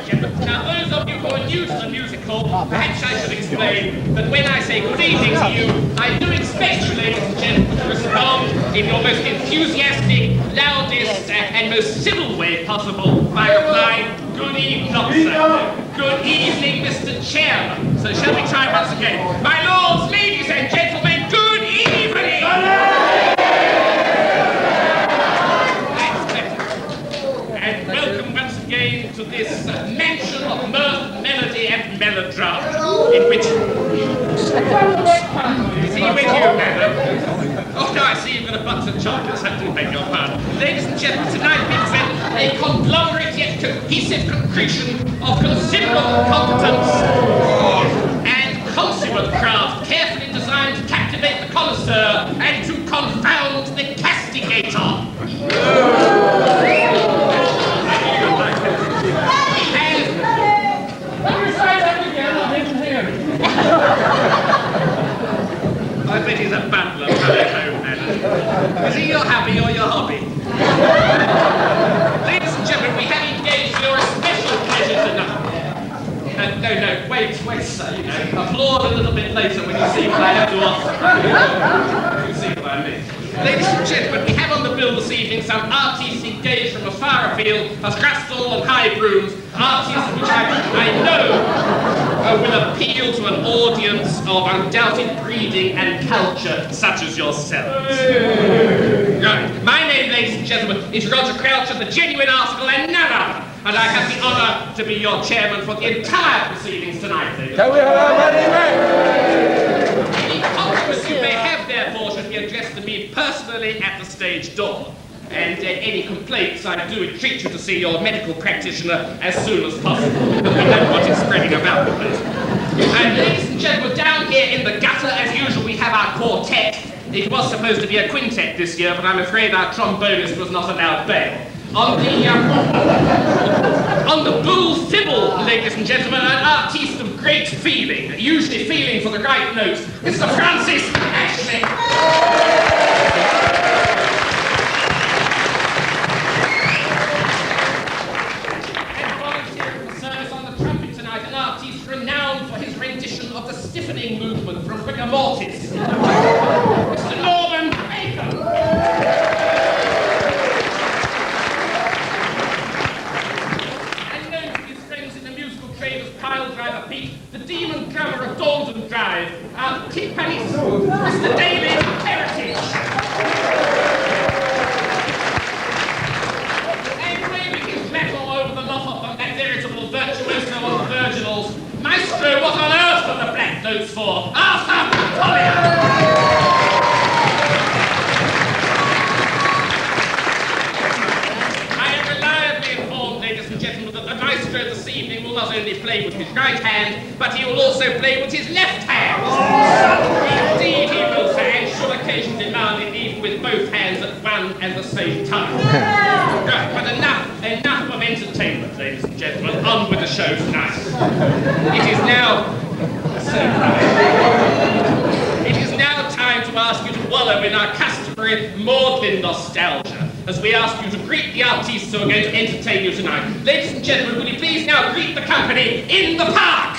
Now, those of you who are new to the musical, perhaps I should explain that when I say good evening to you, I do expect you, ladies and gentlemen, to respond in your most enthusiastic, loudest, and most civil way possible by replying, good evening, sir. Good evening, Mr. Chairman. So shall we try once again? My lords, ladies and gentlemen, good evening! And welcome once again to this mansion of mirth, melody, and melodrama, in which... Is he with you, madam? Oh, no, I see you've got a bunch of chocolates. I do beg your pardon. Ladies and gentlemen, tonight we present a conglomerate yet cohesive concretion of considerable competence and consummate craft, carefully designed to captivate the connoisseur and to confound the castigator. I bet he's a butler coming home, madam. Is he your hubby or your hobby? Ladies and gentlemen, we have engaged for a special pleasure tonight. No, wait, sir, you know, applaud a little bit later when you see what I have to offer. You see what I mean. Ladies and gentlemen, we have on the bill this evening some artists engaged from afar afield as Grastle and High Brooms, artists which I know will appeal to an audience of undoubted breeding and culture such as yourselves. Right. My name, ladies and gentlemen, is Roger Crouch of the Genuine Article and none other, and I have the honour to be your chairman for the entire proceedings tonight, ladies. Can we have our money back? Any compliments you may have, therefore, should be addressed to me personally at the stage door. And any complaints, I do entreat you to see your medical practitioner as soon as possible, because we don't want it spreading about the place. And ladies and gentlemen, down here in the gutter, as usual, we have our quartet. It was supposed to be a quintet this year, but I'm afraid our trombonist was not allowed bail. On the bull fiddle, ladies and gentlemen, an artiste of great feeling, usually feeling for the right notes, Mr. Francis Ashley. Renowned for his rendition of the stiffening movement from rigor mortis, Mr. Norman Baker. And known to his friends in the musical trade as Pile Driver Pete, the demon drummer of Dalton Drive, our timpanist, Mr. David Heritage. And waving his metal over the lot of them, that veritable virtuoso of virginals, Maestro, what on earth are the black notes for? Arthur Collier! I am reliably informed, ladies and gentlemen, that the Maestro this evening will not only play with his right hand, but he will also play with his left hand. Indeed he will, sir, and should occasion demand it even with both hands at one and the same time. Right, but enough of entertainment, ladies and gentlemen. On with the show tonight. It is now time to ask you to wallow in our customary maudlin nostalgia, as we ask you to greet the artists who are going to entertain you tonight. Ladies and gentlemen, will you please now greet the company in the park?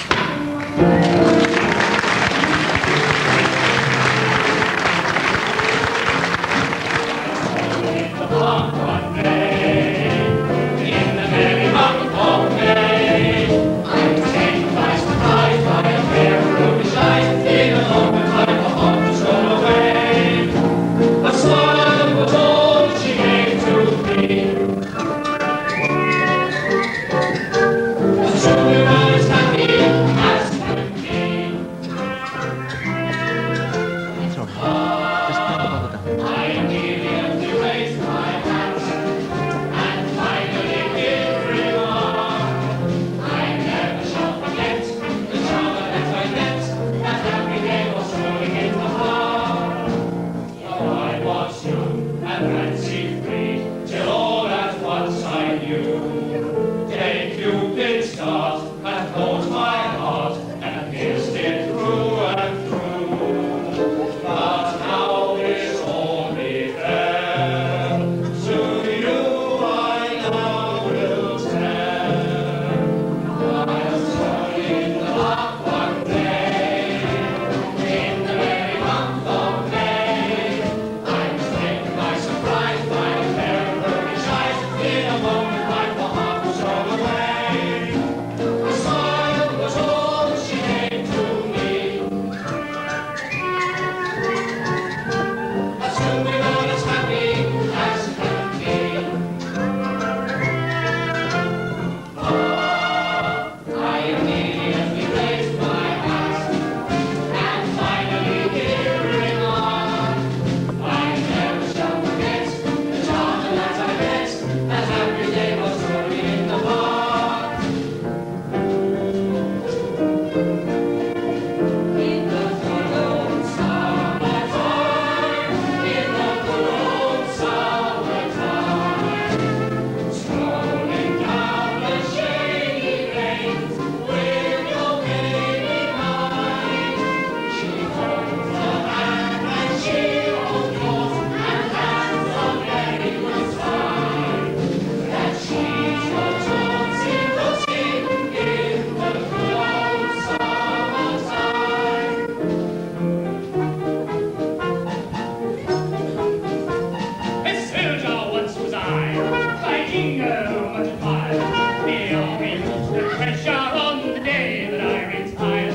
pleasure on the day that I retired.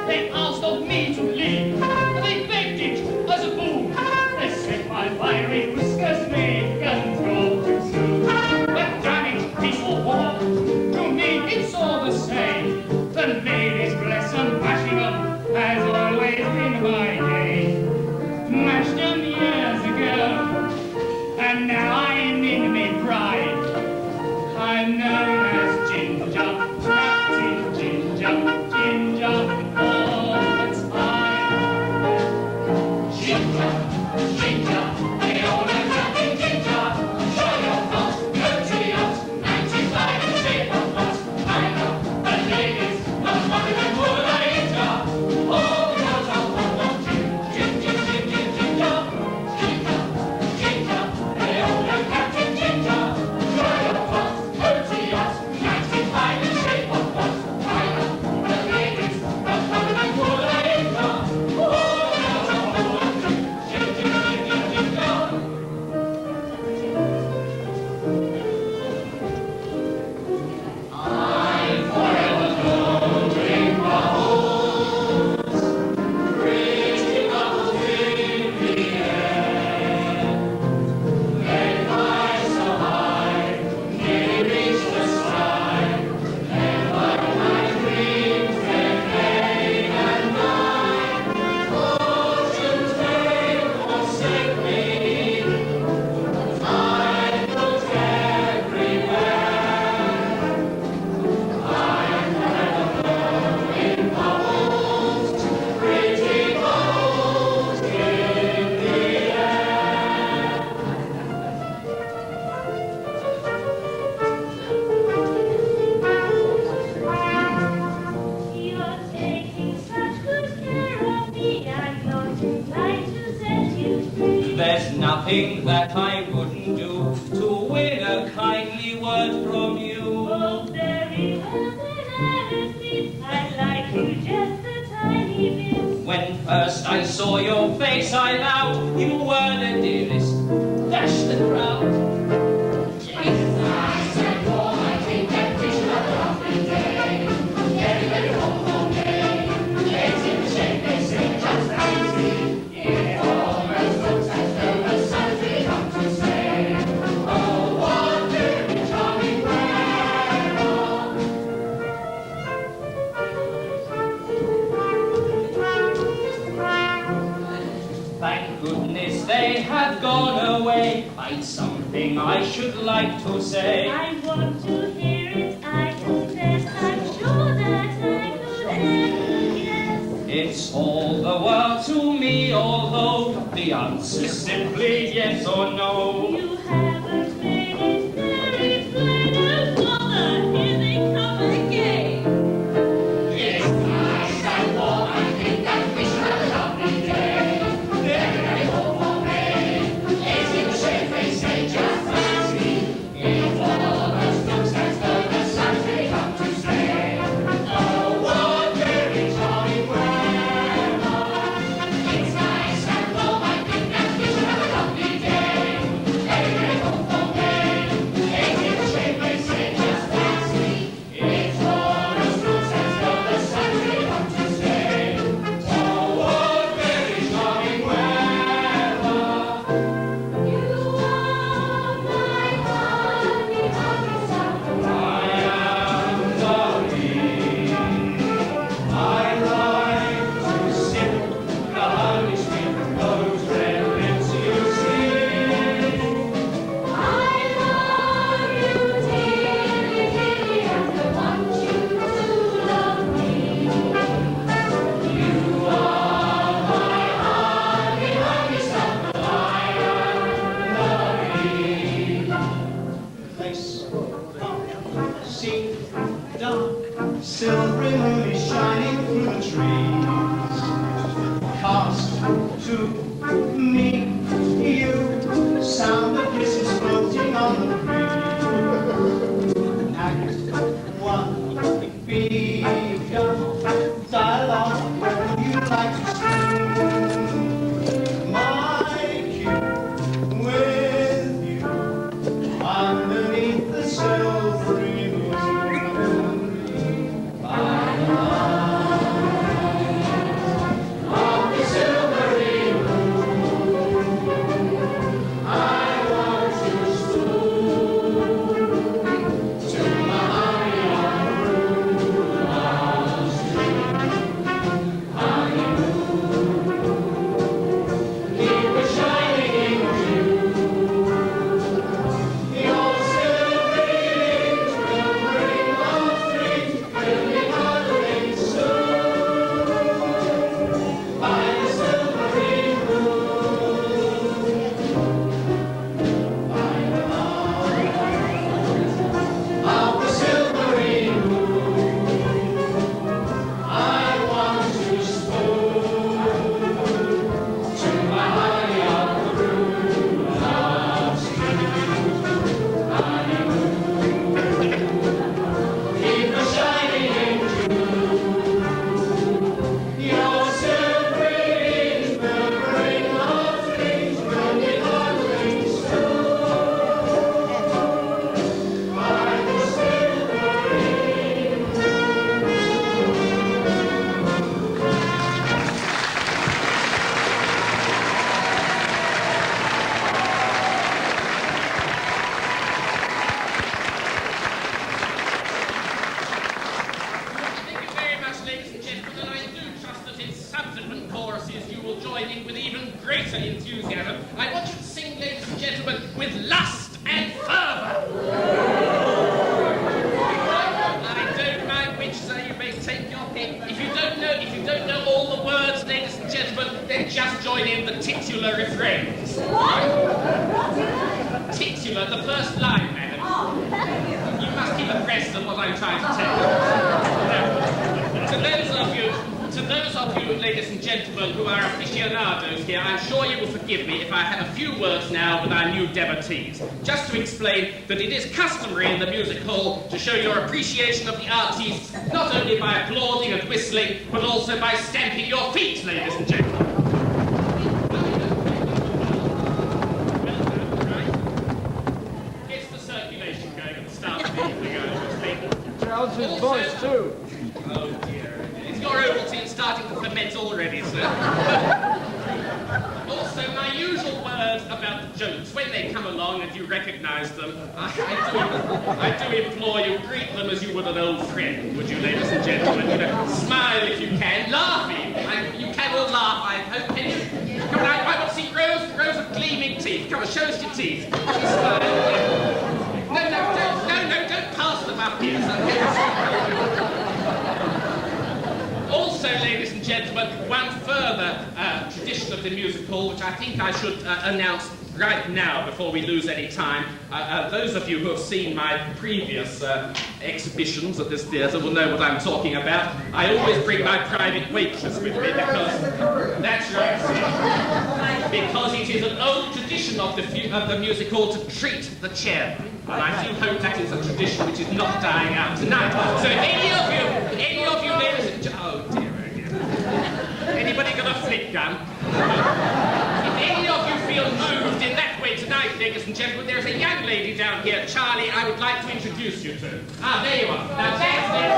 They asked of me to leave, they begged it as a boon. They said my fiery whiskers made guns go too soon. But damn it, peace or war, to me it's all the same. The ladies, bless 'em, mashing 'em has always been my game. Mashed 'em years ago, and now I'm in me pride. I'm known as Ginger, Captain Ginger, Ginger all the time. Ginger, Ginger, the old Captain Ginger, show your heart, go to the yacht, 95 and shape of what I know. The ladies, not one of them would I injure, all because of one Ginger, Ginger, Ginger, Ginger, Ginger, the old Captain Ginger, show your heart, go to the yacht, 95 and shape of what I know. The ladies, not one of them would I injure, all because of one Ginger, Ginger, Ginger. I'm forever going my horse, reaching up in the air. They fly so high, nearly reach the sky, and like my dreams they day and night. Fortune take forsake me, I look everywhere. I'm forever blowing bubbles, pretty bubbles in the air. You're taking such good care of me, I'm not inclined to set you free. There's nothing that I wouldn't do to win a kindly word from you. Oh, very well then, Alice, I like you just a tiny bit. When first I saw your face, I vowed you were the dearest. Dash the crowd. Nice and warm, I think that we should have a lovely day. Very, very warm all day. Legs in the shade, they say, just fancy. It almost looks as though the sun's really come to stay. Oh, what very charming weather. Thank goodness they have gone away. I'd something I should like to say. I want to hear it, I confess, I'm sure that I could ever guess. It's all the world to me, although the answer's simply yes or no. You haven't made it very plain, oh bother, here they come again. It's nice and warm, I think that we should have a lovely day. Very, very warm all day. Legs in the shade, they say, just fancy. It almost looks as though the sun's really come to stay. Oh, what very charming weather. It's nice and warm, I think that we should have a lovely day. Very, very warm all day. Legs in the shade, they say, just fancy. It almost looks as though the sun's really come to stay. Oh, what very charming weather. You are my honey, honey, summer. I am sorry. I like to sip the honey sweet from those red lips you see. I love you dearly, dearly, and I want you to love me. You are my honey, honey, summer. I am lovely. Place, sea, dark, silvery moon is shining through the trees. Cast to meet you, sound of kisses floating on the breeze. Act one, begun, dialogue, you like to sing. My cue with you. Underneath the silvery moon. greater enthusiasm. I want you to sing, ladies and gentlemen, with lust and fervour. I don't mind which, sir. You may take your pick. If you don't know all the words, ladies and gentlemen, then just join in the titular refrains. Titular, the first line, madam. You must keep abreast of what I'm trying to tell you. Now, to those of you, ladies and gentlemen, who are aficionados here, I'm sure you will forgive me if I have a few words now with our new devotees, just to explain that it is customary in the music hall to show your appreciation of the artistes, not only by applauding and whistling, but also by stamping your feet, ladies and gentlemen. Gets the circulation going at the start of the evening, obviously. Sounds his voice too. Oh dear. It's your Ovaltine starting to ferment already, sir. Also, my usual words about the jokes. When they come along and you recognise them, I do implore you, greet them as you would an old friend, would you, ladies and gentlemen? You know, smile if you can. Laugh even. You can all laugh, I hope. Can you? Come on, I want to see rows of gleaming teeth. Come on, show us your teeth. Smile. No, don't pass them up here, sir. Also, ladies and gentlemen, one further tradition of the music hall, which I think I should announce right now before we lose any time. Those of you who have seen my previous exhibitions at this theatre will know what I'm talking about. I always bring my private waitress with me because that's right, because it is an old tradition of the music hall to treat the chairman. And I do hope that is a tradition which is not dying out tonight. So if any of you ladies and oh dear, oh dear. Anybody got a flick gun? If any of you feel moved in that way tonight, ladies and gentlemen, there's a young lady down here, Charlie, I would like to introduce you to. Ah, there you are. Now that's it.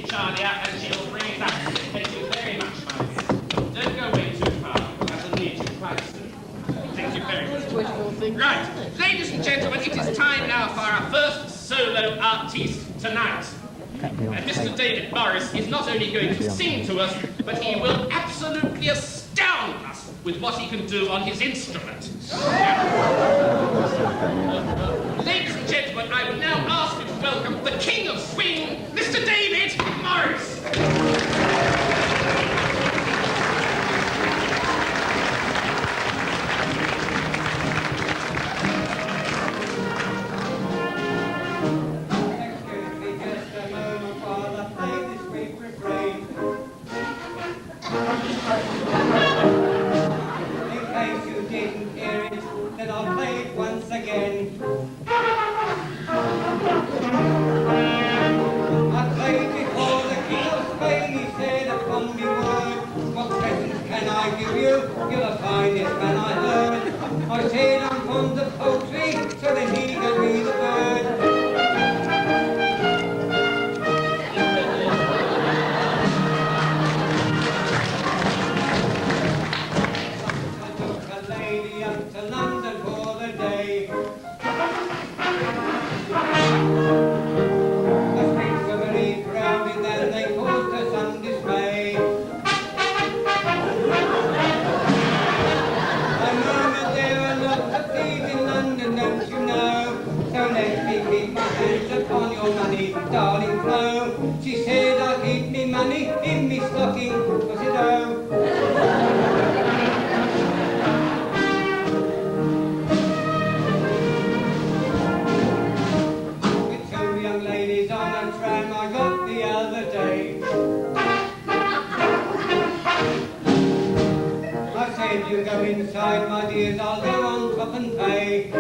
Charlie out and she'll bring it up. Thank you very much, my dear. Don't go away too far, I shall need you quite soon. Thank you very much. Right, ladies and gentlemen, it is time now for our first solo artiste tonight. Mr. David Morris is not only going to sing to us, but he will absolutely astound us with what he can do on his instrument. Ladies and gentlemen, I will now ask you to welcome the King of Swing, Mr. David Morris. You go inside, my dears, I'll go on top and pay.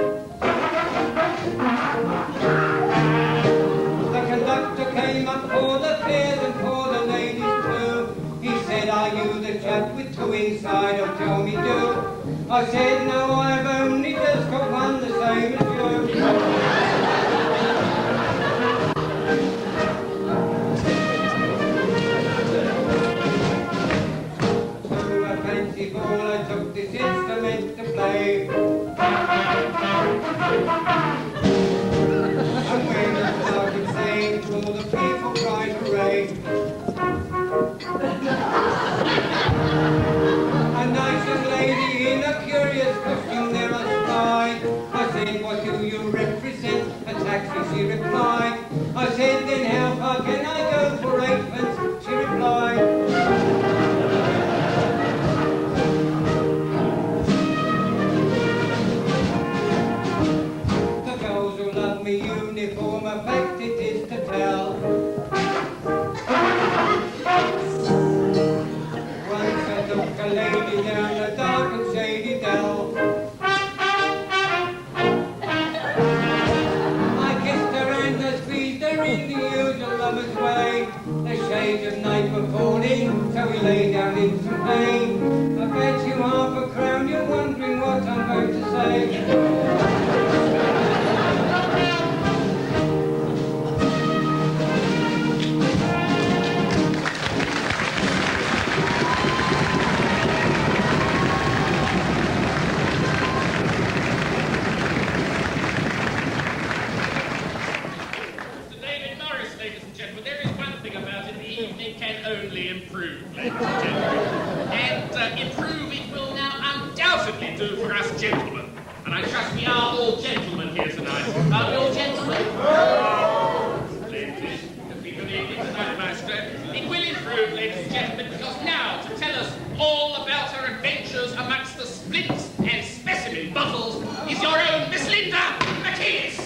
The conductor came up for the fares and for the ladies too. He said, are you the chap with two inside, or tell me do? I said, no, I've only just got one the same as you. I took this instrument to play. And lady in a curious costume there I spied. I said, what do you represent? A taxi, she replied. I said, then how far can I go for 8pence? She replied. The girls who love me uniform, a fact it is to tell. Once I took a lady down a dark and shady dell. I kissed her and I squeezed her in the usual lover's way. The shades of night were falling, so we lay down in some hay. I bet you half a crown you're wondering what I'm going to say. It can only improve, ladies and gentlemen. And improve it will now undoubtedly do for us gentlemen. And I trust we are all gentlemen here tonight. Are we all gentlemen? Splendid. Good evening tonight, Maestro. It will improve, ladies and gentlemen, because now to tell us all about her adventures amongst the splints and specimen bottles is your own Miss Linda McKees.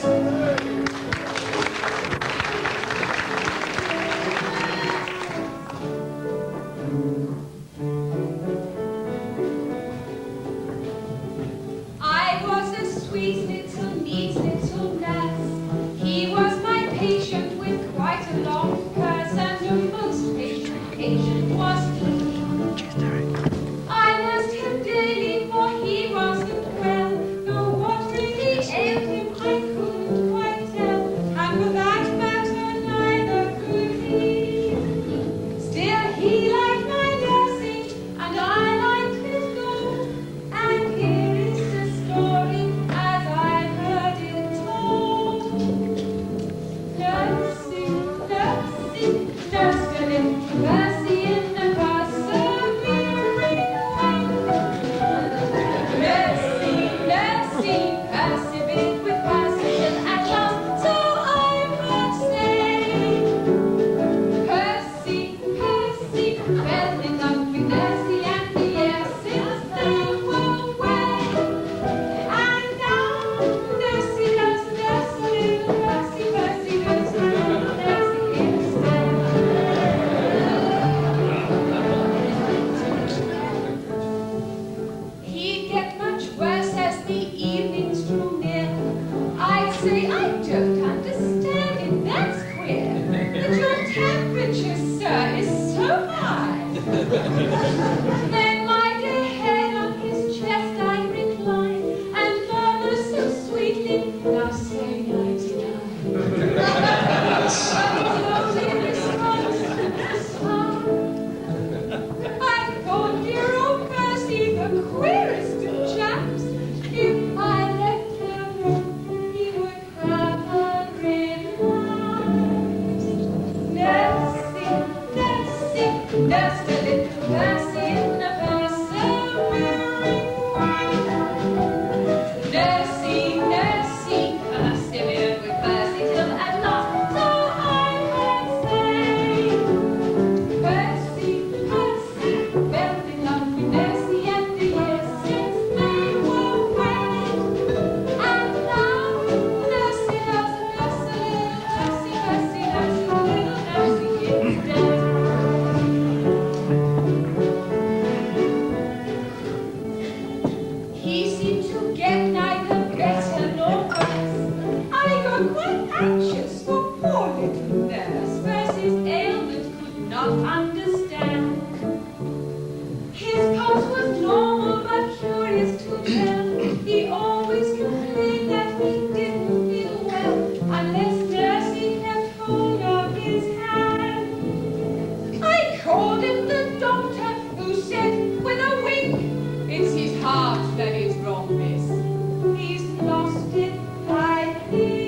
Sweet little, neat little lass. He was my patient with quite a long curse, and a most patient patient was he. I nursed him daily, for he wasn't well, though what really ailed him I couldn't quite tell, and for that matter neither could he. Still he liked my nursing, and I liked his love, and here is the story. Then my dear head on his chest I recline, and murmur so sweetly, now say nighty-night. I thought dear old Percy the queerest of chaps. If I left the room, he would have a relapse. Nursing, a little Percy in a persevering wife. Nursing, persevered with Percy till at last, so I can say. Percy, fell in love with Nursey, and the years since they were wed. And now Nursey loves Nursey, little Nursey is dead. He seemed to get neither better nor worse. I got quite anxious for poor little nurse. Percy's ailment could not understand. His pulse was normal but curious to tell. He always complained that he didn't feel well unless Nursey kept hold of his hand. I called in the doctor, who said with a wink, "It's his heart that is wrong, miss. He's lost it, I think."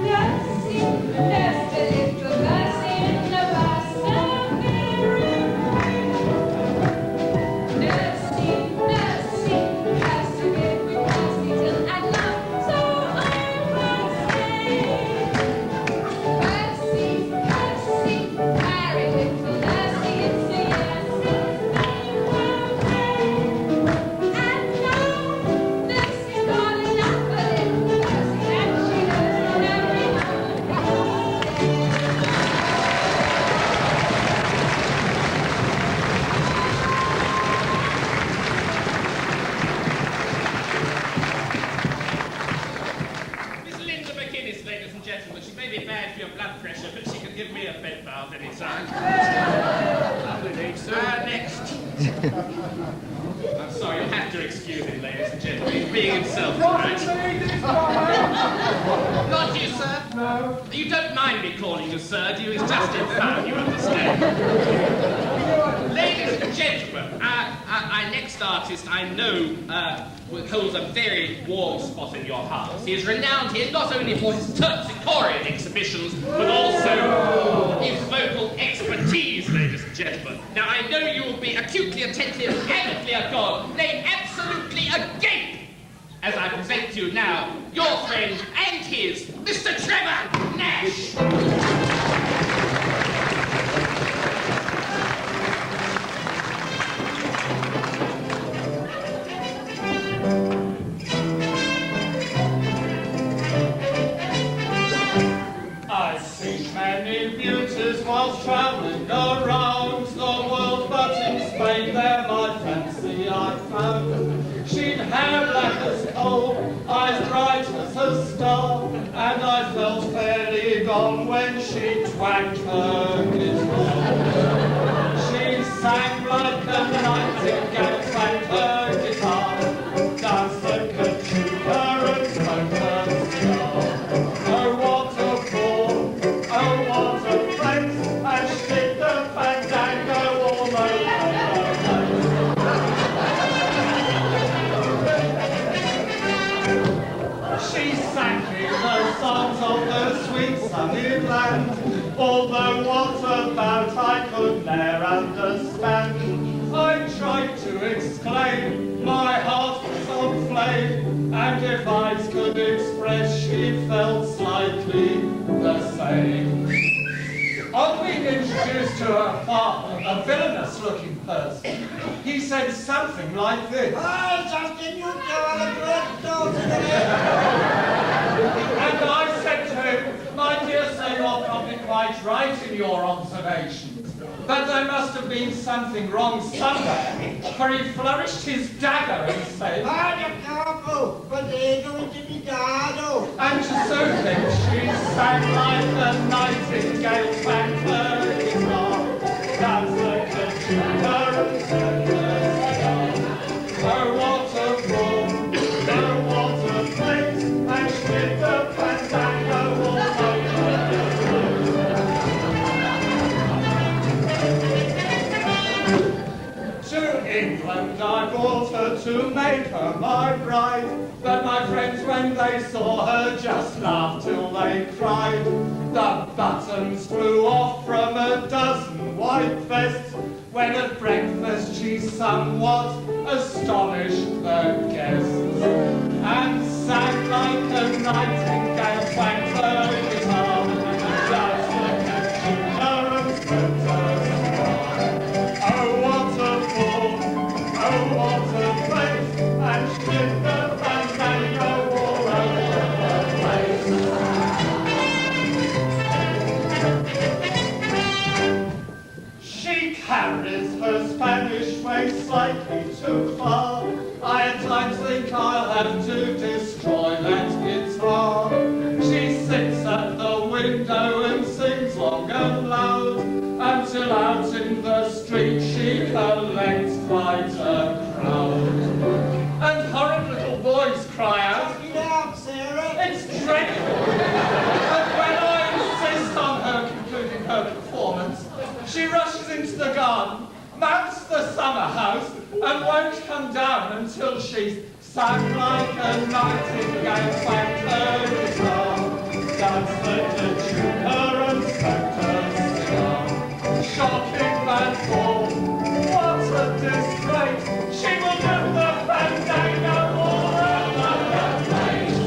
Nursey, nursed a little Mercy in the persevering wind. I'm sorry, you'll have to excuse him, ladies and gentlemen. He's being himself tonight. Not you, sir? No. You don't mind me calling you sir, do you? It's just in fun, you understand. Ladies and gentlemen, our next artist I know holds a very warm spot in your hearts. He is renowned here not only for his terpsichorean exhibitions, but also his vocal expertise, ladies and gentlemen. Now, I know you will be acutely attentive, avidly agog, nay, absolutely agape, as I present to you now your friend and his, Mr. Trevor Nash. I've seen many beauties whilst travelling around the world, but in Spain there my fancy I found. She'd hair black as coal, eyes bright as a star, and I felt fairly gone when she twanged her guitar. She sang like a nightingale, twanged her guitar, danced the cachuca and smoked her cigar. Oh, what a ball, oh, what a place, and she did the fandango all over the place. She sang me the songs of the sweet sunny land, although what about I could ne'er understand. I tried to exclaim, my heart was on flame, and if eyes could express, she felt slightly the same. On being introduced to her father, a villainous-looking person, he said something like this. Oh, Justin, you are a great daughter. And I said to him, my dear sir, you're probably quite right in your observations. But there must have been something wrong somewhere, for he flourished his dagger and said, and to soothe him, she sang like a nightingale, twanged her guitar, danced the cachuca and smoked her cigar. Oh, what a ball, oh, what a place, and she did the fandango all over the place. To England I brought her to make her my bride, but my friends when they saw her just laughed till they cried. The buttons flew off from a dozen white vests, when at breakfast she somewhat astonished the guests, and sang like a nightingale, twanged her guitar, danced the cachuca and smoked her cigar. Oh, what a ball, oh, what a place, and she did the fandango all over the place. She carries her Spanish way slightly too far. I at times think I'll have to destroy that guitar. She sits at the window and sings long and loud, until out in the street she collects quite a crowd. And horrid little boys cry out, Get out, Sarah. it's dreadful. And when I insist on her concluding her performance, she rushes into the garden, mounts the summer house, and won't come down until she's sung like a nightingale, twanged her guitar, danced the cachuca and smoked her cigar. Shocking bad form, what a disgrace! She will do the fandango all over the place.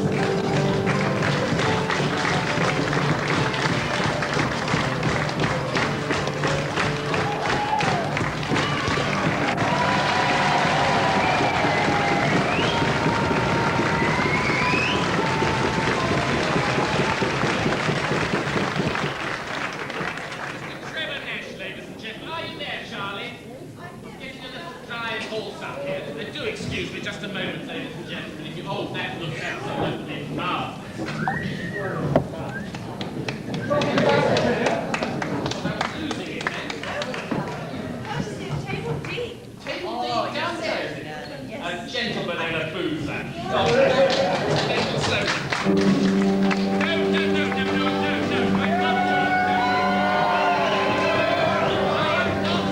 Trevor Nash, ladies and gentlemen. Are you there, Charlie? Getting a little dry pulse up here. Do excuse me just a moment, ladies and gentlemen. If you hold that look out, so don't be marvelous. I was losing it then. Table D. Oh, downstairs. A gentleman and a boozer. Oh, no, I'm not.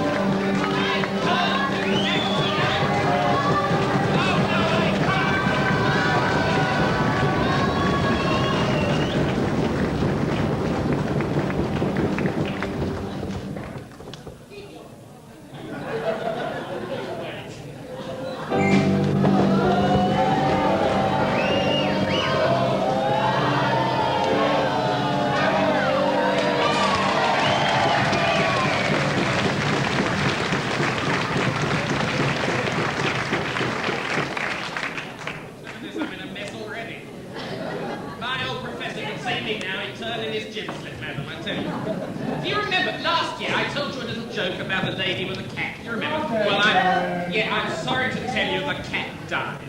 I'm in a mess already. My old professor can see me now, he turned in his gym slip, madam, I tell you. Do you remember last year I told you a little joke about the lady with the cat? Do you remember? Well, I'm sorry to tell you the cat died.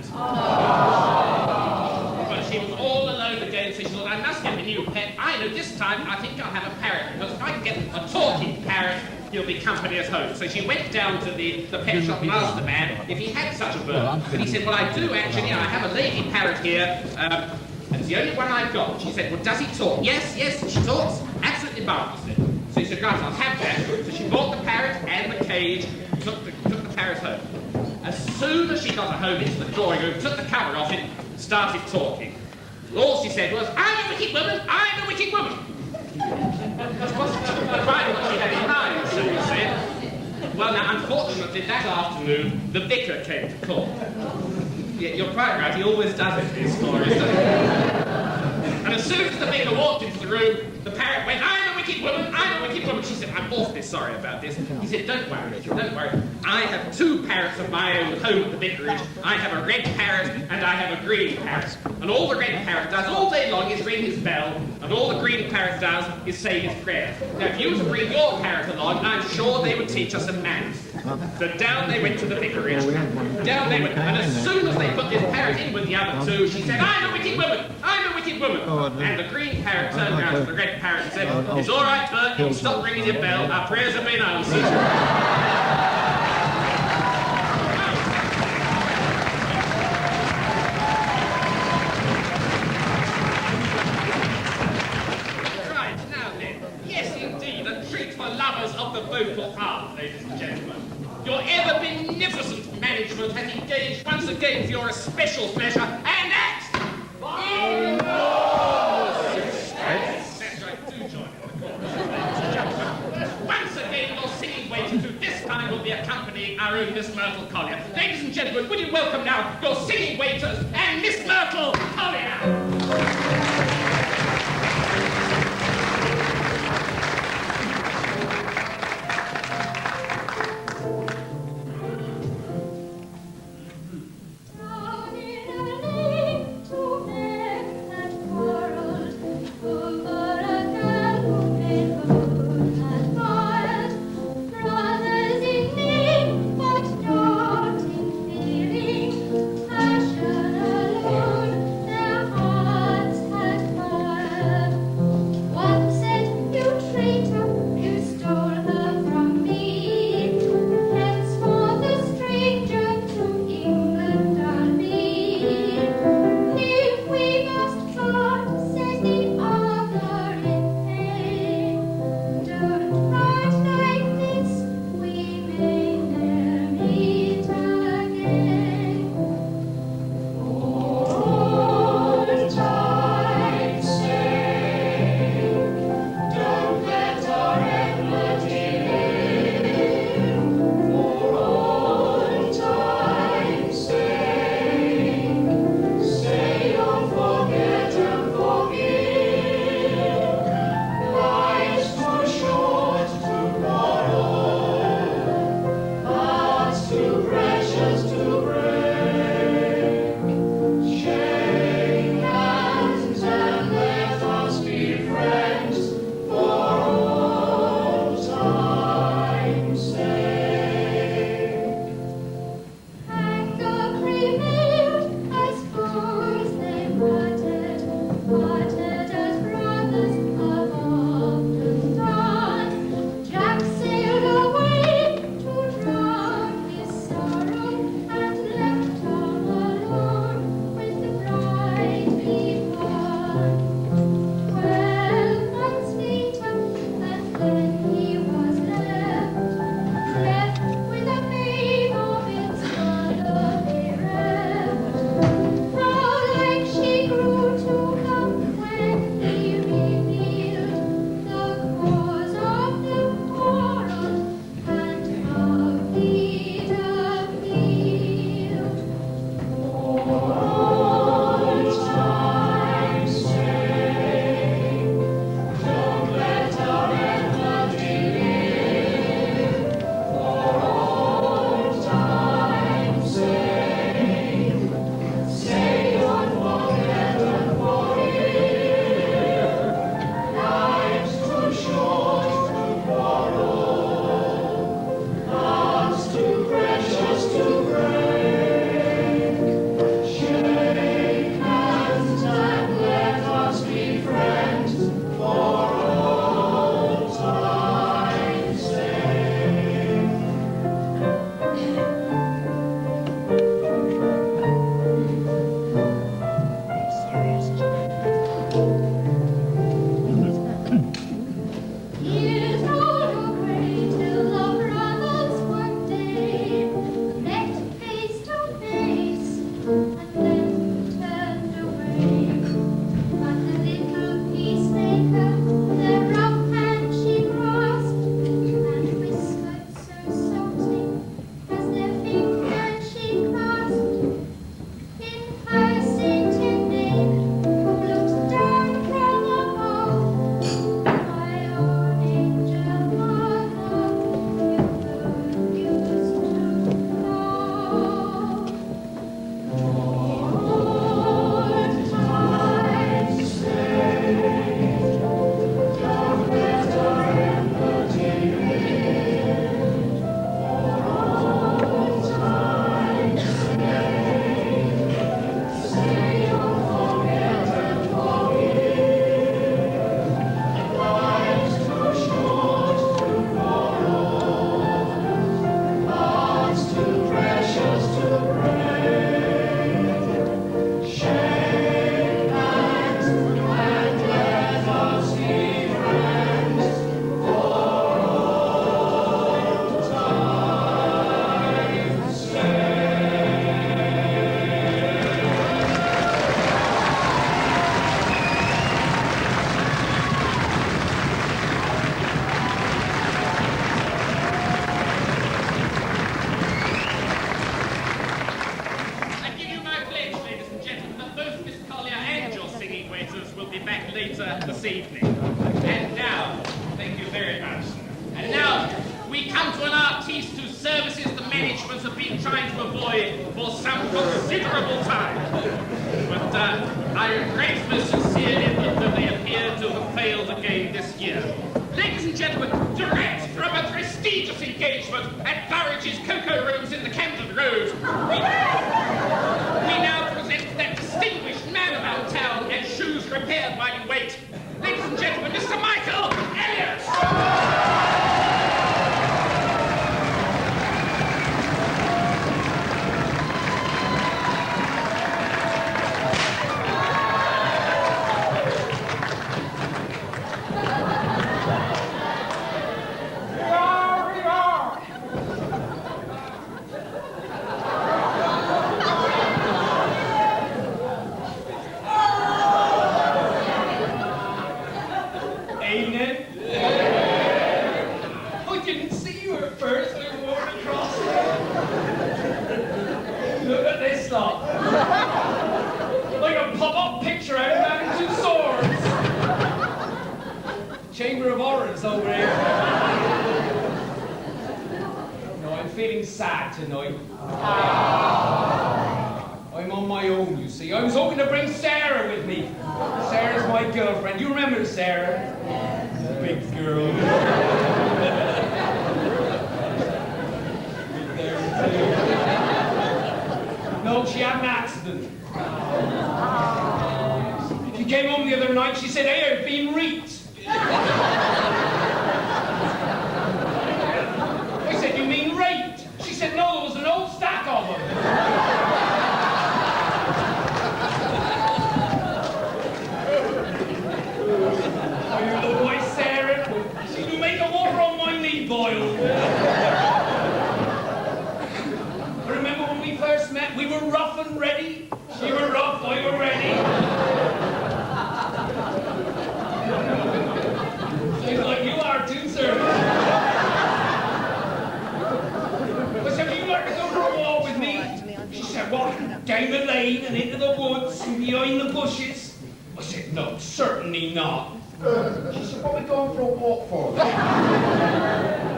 But she was all alone again, so she thought, I must get a new pet. I know this time I think I'll have a parrot, because if I can get a talking parrot, he'll be company at home. So she went down to the pet shop and asked the man if he had such a bird. And he said, well, I do actually. I have a lady parrot here. And it's the only one I've got. She said, well, does he talk? Yes, she talks. Absolutely marvellously. So he said, right, I'll have that. So she bought the parrot and the cage, took the parrot home. As soon as she got it home into the drawing room, took the cover off it, started talking. All she said was, I'm a wicked woman, I'm a wicked woman. Which wasn't quite what she had in mind, so he said. Well, now, unfortunately, that afternoon, the vicar came to court. Yeah, you're quite right, he always does it in his stories, doesn't he? And as soon as the vicar walked into the room, the parrot went, I'm a wicked woman, I'm a wicked woman. She said, I'm awfully sorry about this. He said, don't worry. I have two parrots of my own at home at the vicarage. I have a red parrot and I have a green parrot. And all the red parrot does all day long is ring his bell, and all the green parrot does is say his prayers. Now, if you were to bring your parrot along, I'm sure they would teach us some manners. So down they went to the vicarage. Down they went. And as soon as they put this parrot in with the other two, she said, I'm a wicked woman! I'm a wicked woman! And the green parrot turned around to the red parrot and said, it's all right, Bert, you can stop ringing your bell. Our prayers have been answered. Of the vocal art, ladies and gentlemen. Your ever beneficent management has engaged once again for your especial pleasure and act. That's right, do join in the chorus. Once again, your singing waiters, who this time will be accompanying our own Miss Myrtle Collier. Ladies and gentlemen, would you welcome now your singing waiters and Miss Myrtle Collier? Passion alone, their hearts had this evening. And now, thank you very much. And now, we come to an artiste whose services the management have been trying to avoid for some considerable time. But I regret most sincerely that they appear to have failed again this year. Ladies and gentlemen, direct from a prestigious engagement at Burridge's Cocoa Rooms in the Camden Road, we now present that distinguished man about town and shoes repaired while you wait. Ladies and gentlemen, Mr. Michael Elliott! Like a pop-up picture out of Man Two Swords. Chamber of Horrors over here. No, I'm feeling sad tonight. I'm on my own, you see. I was hoping to bring Sarah with me. Sarah's my girlfriend. You remember Sarah? Big girl. No, she had an accident. She came home the other night, she said, "Hey, I've been reaped." I said, "You mean raped?" She said, "No, there was an old stack of them." Oh, you know why, Sarah? She can make the water on my knee boil. First met, we were rough and ready. She were rough, I were ready. Seems like you are too, sir. I said, "Would you like to go for a walk with me?" She said, "What? Down the lane and into the woods and behind the bushes?" I said, "No, certainly not." She said, "What are we going for a walk for?"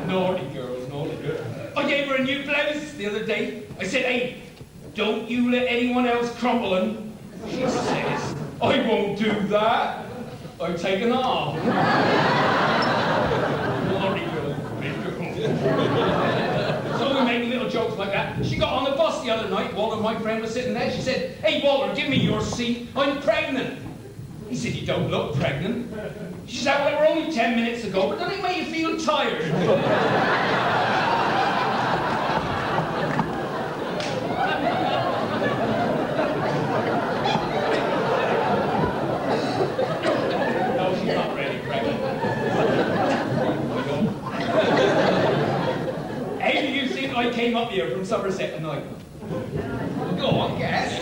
Naughty girls, naughty girls. I gave her a new blouse the other day. I said, "Hey, don't you let anyone else crumple them." She says, "I won't do that. I'm taking off." Naughty girl, big girl. So we make little jokes like that. She got on the bus the other night. Walter, my friend, was sitting there. She said, "Hey, Walter, give me your seat. I'm pregnant." He said, "You don't look pregnant." She said, "Well, we're only 10 minutes ago, but doesn't it make you feel tired?" I came up here from Somerset tonight. Go on, guess.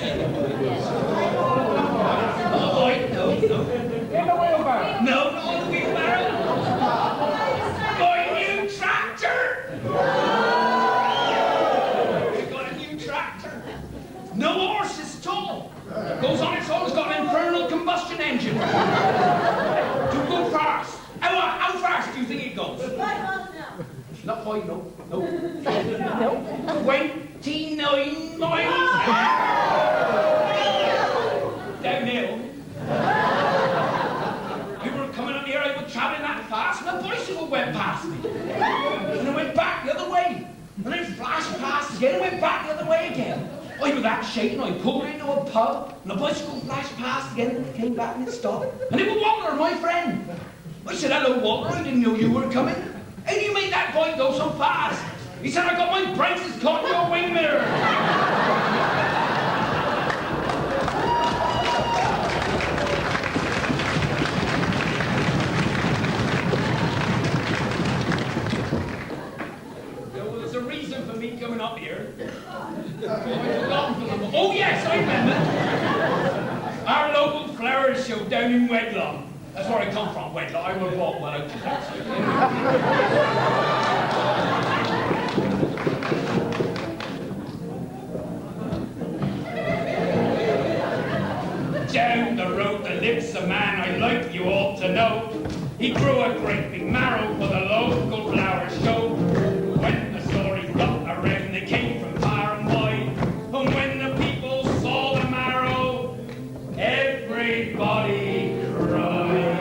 Oh, wait, no. In the wheelbarrow? No, not in the wheelbarrow. My new tractor! We've got a new tractor. No horses at all. Goes on its own, it's got an internal combustion engine. To go fast. How fast do you think it goes? 5 miles an hour. Not 5, no. 29 miles downhill. We were coming up here, I was travelling that fast, and a bicycle went past me. And I went back the other way. And then it flashed past again, and went back the other way again. I was that shaking, I pulled into a pub, and the bicycle flashed past again, and it came back and it stopped. And it was Walter, my friend. I said, "Hello, Walter, I didn't know you were coming. How do you make that bike go so fast?" He said, "I got my brakes caught in your wing mirror." There was a reason for me coming up here. Oh yes, I remember. Our local flower show down in Wedlock. That's where I come from, Wedlock. I will walk well out to that. Down the road, the lives a man I like, you ought to know. He grew a great big marrow for the local flower show. When the story got around, they came from far and wide. And when the people saw the marrow, everybody cried.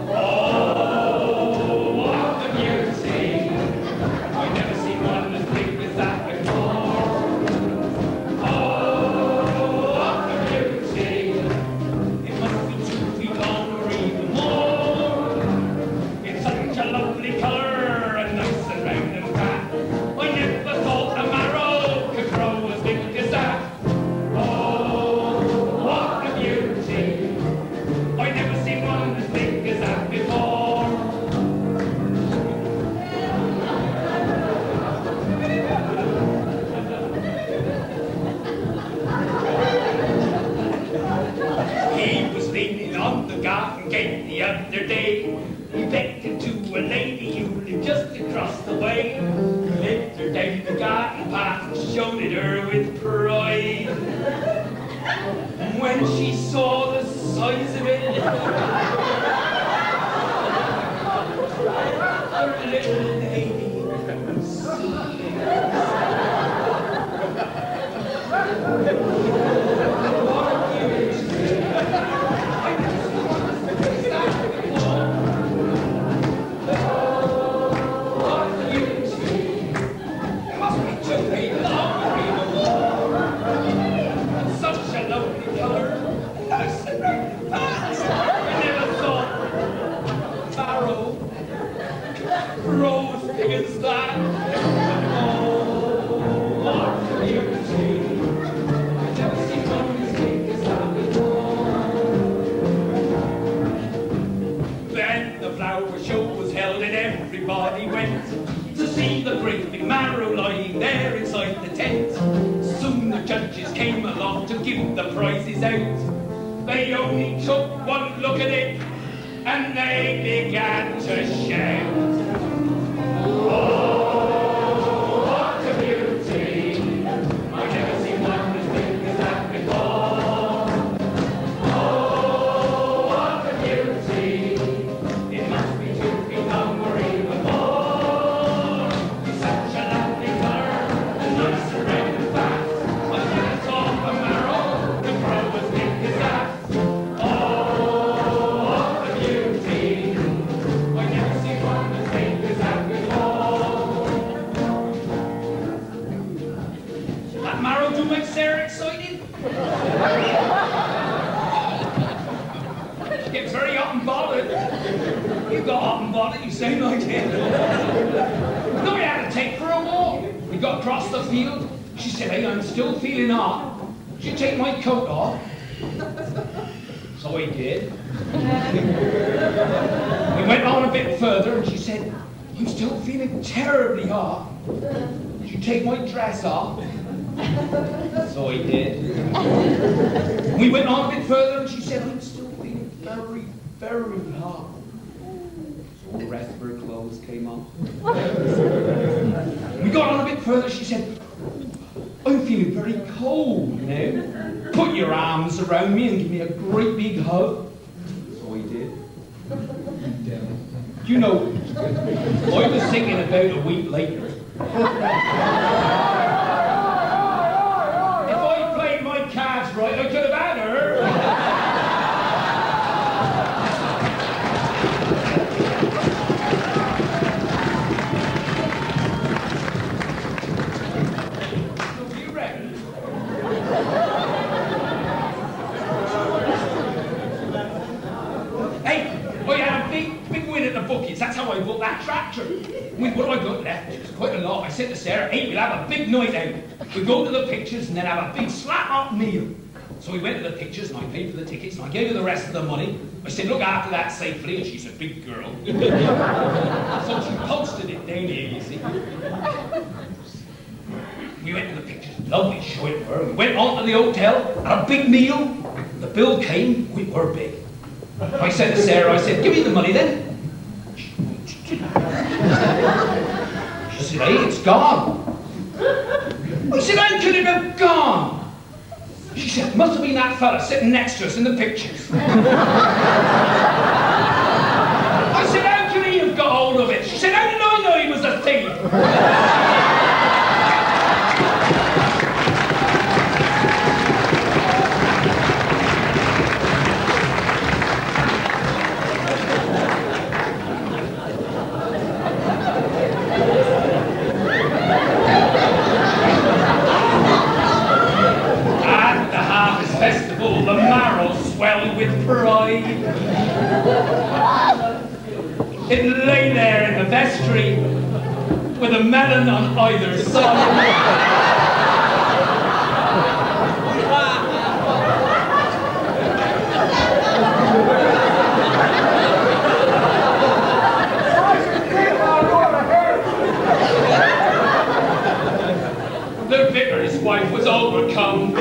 Oh, what a beauty! I've never seen one as big as that before. Oh, what a beauty! It must be 2 feet long or even more. It's such a lovely colour and nice and round and fat. I never thought a marrow could grow as big as that. Oh, what a beauty! I've never seen one as big as that before. He was leaning on the garden gate the other day. He beckoned to a lady who lived just across the way. He led her down the garden path and showed it her with pride. And when she saw the size of it, her little lady such a lovely colour. Nice and round and fat. I never thought marrow grows big as that. Oh, what a beauty. I've never seen one as big as that before. Then the flower show was held and everybody went to see the great big marrow lying there inside the tent. Soon the judges came along to give the prizes out. They only took one look at it and they began to shout. Oh, what a beauty! I've never seen one as big as that before. Oh, what a beauty! It must be 2 feet long or even more. It's such a lovely colour and nice and round and fat. I never thought a marrow could grow as big as that. Oh, what a beauty! I've never seen one as big as that before. That marrow do make Sarah excited. She gets very hot and bothered. You got hot and bothered, you sound like it. No, we had to take for a walk. We got across the field. She said, hey, I'm still feeling hot. Should you take my coat off? So I did. We went on a bit further and she said, I'm still feeling terribly hot. Should you take my dress off? So I did. We went on a bit further and she said, I'm still feeling very, very hot. So the rest of her clothes came off. We got on a bit further, she said, I'm feeling very cold now. Put your arms around me and give me a great big hug. So I did. You know, I was thinking about a week later. If I played my cards right, I could have had her. You ready? Hey, I had a big win at the bookies. That's how I bought that tractor. With what I got left, it was quite a lot. I said to Sarah, hey, we'll have a big night out. We'll go to the pictures and then have a big slap-up meal. So we went to the pictures and I paid for the tickets and I gave her the rest of the money. I said, look after that safely, and she's a big girl. So she posted it down here, you see. We went to the pictures, lovely show it were. We went on to the hotel, had a big meal. The bill came, we were big. I said to Sarah, I said, give me the money then. She said, hey, it's gone. I said, how could it have gone? She shit, must have been that fella sitting next to us in the pictures. I said, how can he have got hold of it? She said, how did I know he was a thief? Festival, the marrow swelled with pride. It lay there in the vestry with a melon on either side. The vicar's wife was overcome.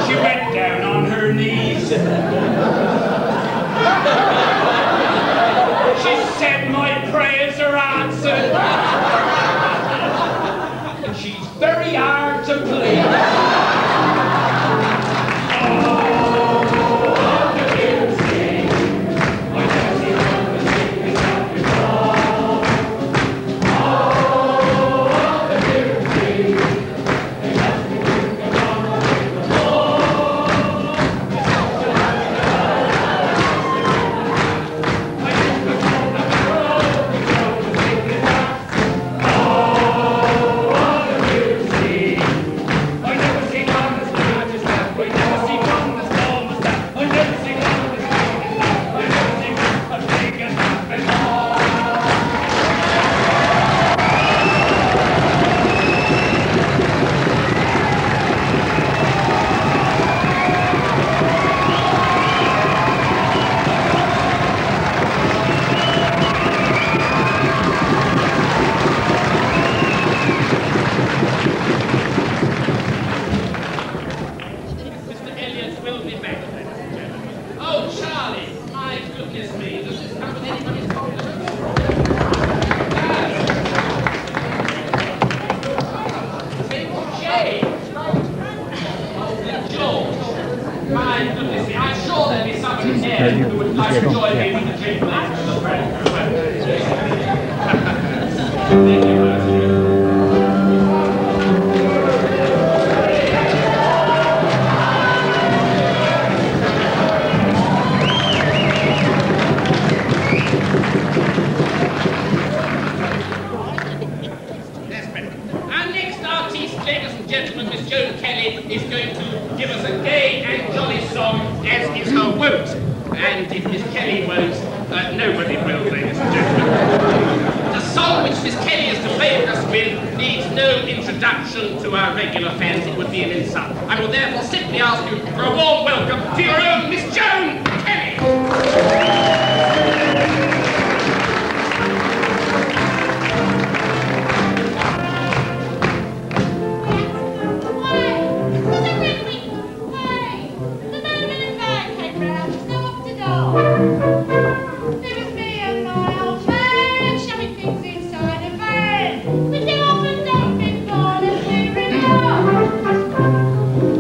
She went down on her knees. She said, my prayers are answered. And she's very hard to please.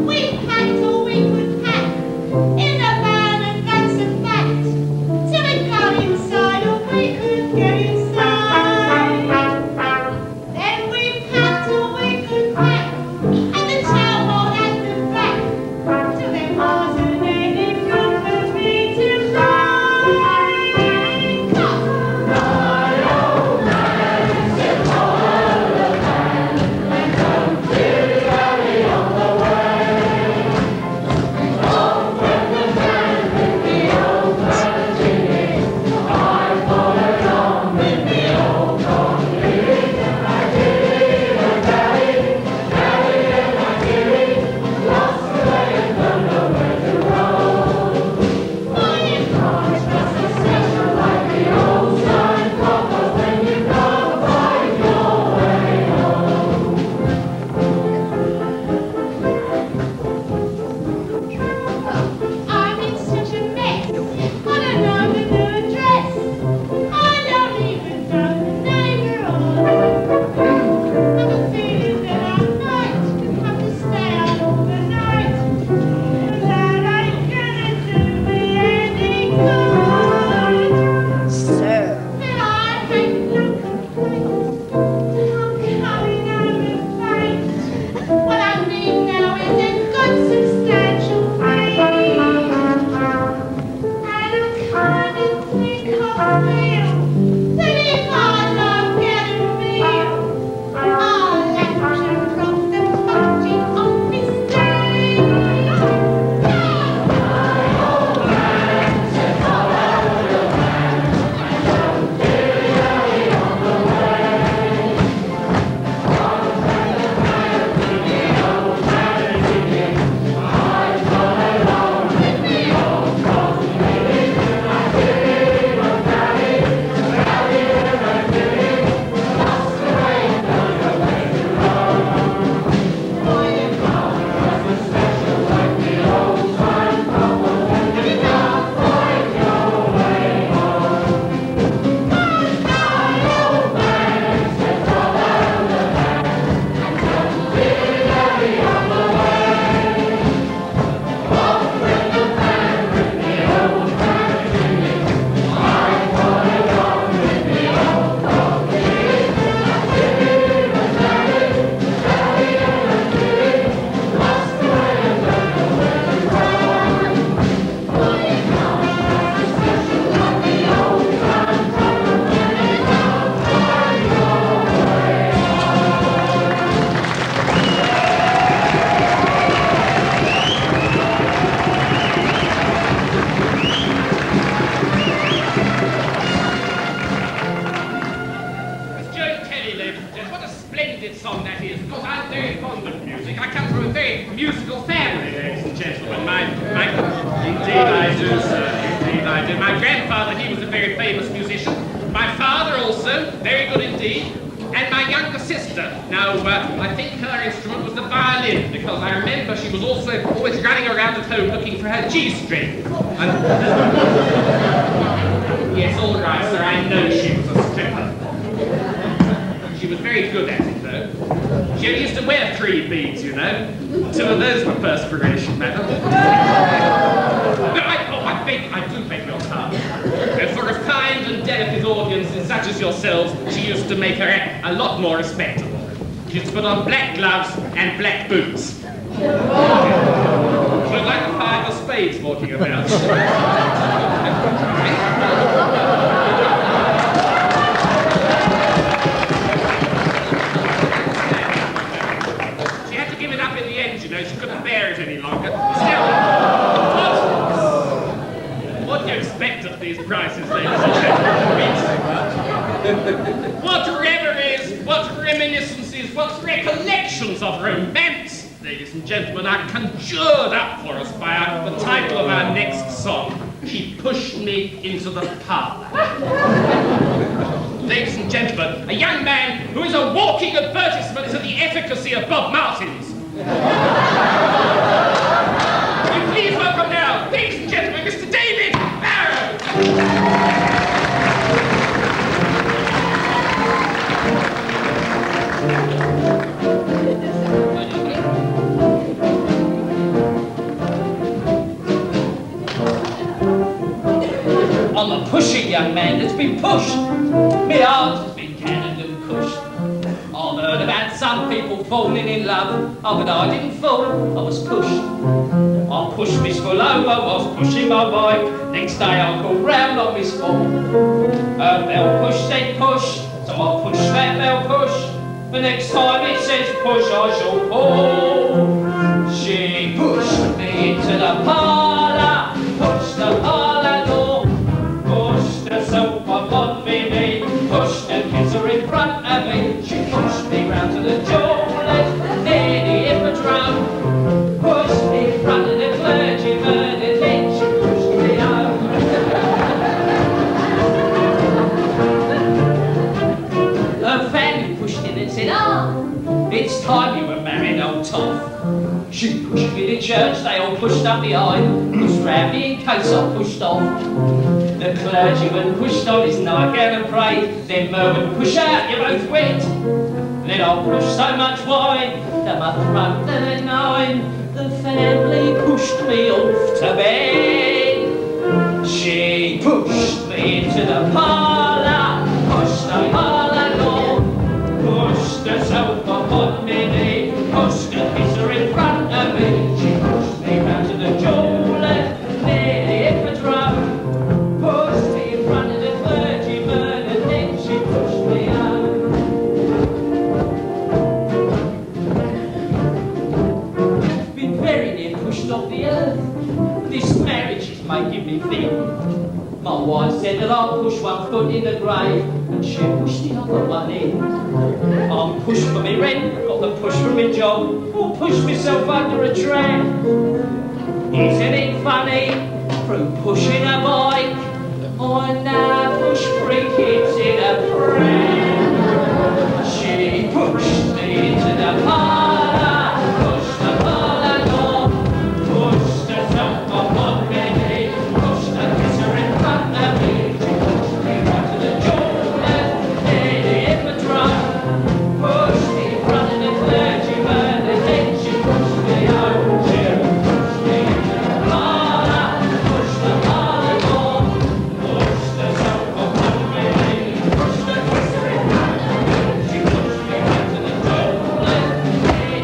We packed all we could pack in a van and vans of facts. musical family, ladies and gentlemen. Indeed I do, sir. Indeed I do. My grandfather, he was a very famous musician. My father also, very good indeed. And my younger sister. Now, I think her instrument was the violin, because I remember she was also always running around at home looking for her G-string. Yes, all right, sir, I know she was a stripper. She was very good at it, though. She only used to wear 3 beads, you know. 2 of those were perspiration, madam. No, I do beg your pardon. For refined and delicate audiences such as yourselves, she used to make her act a lot more respectable. She used to put on black gloves and black boots. She looked like the 5 of spades walking about. You know, she couldn't bear it any longer. Still, what do you expect at these prices, ladies and gentlemen? What reveries, what reminiscences, what recollections of romance, ladies and gentlemen, are conjured up for us by the title of our next song, She Pushed Me Into the Parlour. Ladies and gentlemen, a young man who is a walking advertisement to the efficacy of Bob Martins. Will you please welcome now, ladies and gentlemen, Mr. David Barrow. I'm a pushing young man that's been pushed. My heart has been cannoned and cushed. I've heard about some people falling in love. Oh, but I didn't fall, I was pushed. I pushed Miss Fullow whilst pushing my bike. Next day I called round on Miss Full. Her bell push said push, so I pushed that bell push. The next time it says push, I shall pull. She pushed me into the parlour, pushed the parlour door, pushed the sofa on me knee, pushed the kisser in front of me. She pushed me round to the toilet, near the hippodrome, pushed me in front of the clergyman, and then she pushed me home. Her family pushed in and said, it's time you were married, old toff. She pushed me to church, they all pushed up behind, pushed round me in case I pushed off. The clergyman pushed on his nightgown and prayed, then murmured, push out, you're both wet. Then I pushed so much wine that my throat turned 9. The family pushed me off to bed. She pushed me into the parlour, pushed the parlour door, pushed the sofa on me knee, pushed the kisser in front of me. She pushed me round to the toilet, near the hippodrome, pushed me in front of the clergyman, and then she pushed me home. Been very near pushed off the earth. This marriage is making me thin. My wife said that I'll push one foot in the grave, and she pushed the other one in. I'm pushed for me rent, got the push for me job, or push myself under a tram. Isn't it funny, through pushing a bike, I now push 3 kids in a pram. She pushed me into the parlour, pushed the parlour door, pushed the sofa on me knee, pushed the kisser in front of me. She pushed me round to the toilet, near the hippodrome, pushed me in front of the clergyman, and then she pushed me home. She pushed me into the parlour, pushed the parlour door, pushed the sofa on me knee, pushed the kisser in front of me. She pushed me round to the toilet, near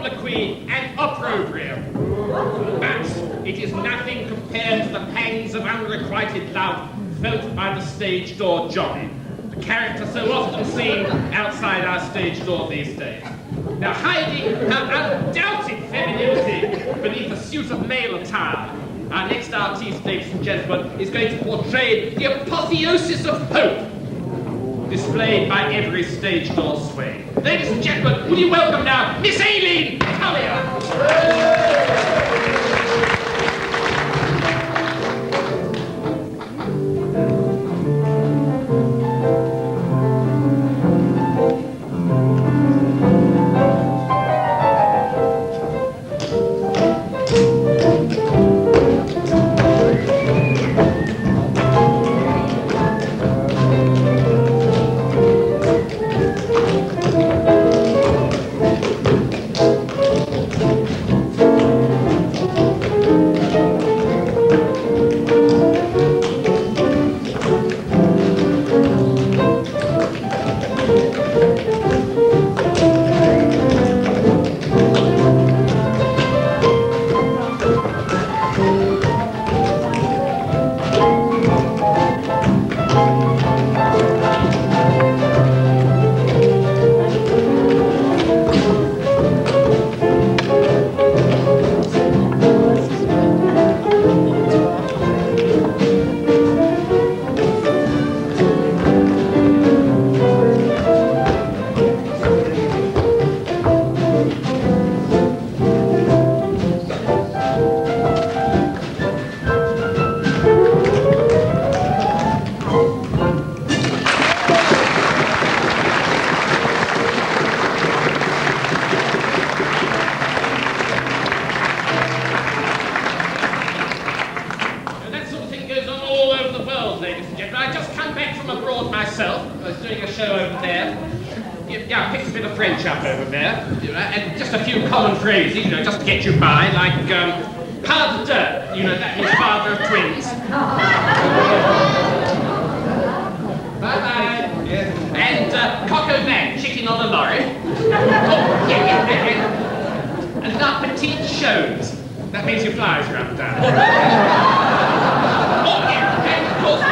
obloquy and opprobrium. But it is nothing compared to the pangs of unrequited love felt by the stage door Johnny, the character so often seen outside our stage door these days. Now, hiding her undoubted femininity beneath a suit of male attire, our next artiste, ladies and gentlemen, is going to portray the apotheosis of hope, displayed by every stage door sway. Ladies and gentlemen, will you welcome now Miss Aileen Collier? Just to get you by, like, pas de deux, you know, that means father of twins. Bye-bye. Yeah. And coq au vin, chicken on a lorry. Oh, yeah. And la petite chose. That means your flies are up and down. Oh, yeah, and of course...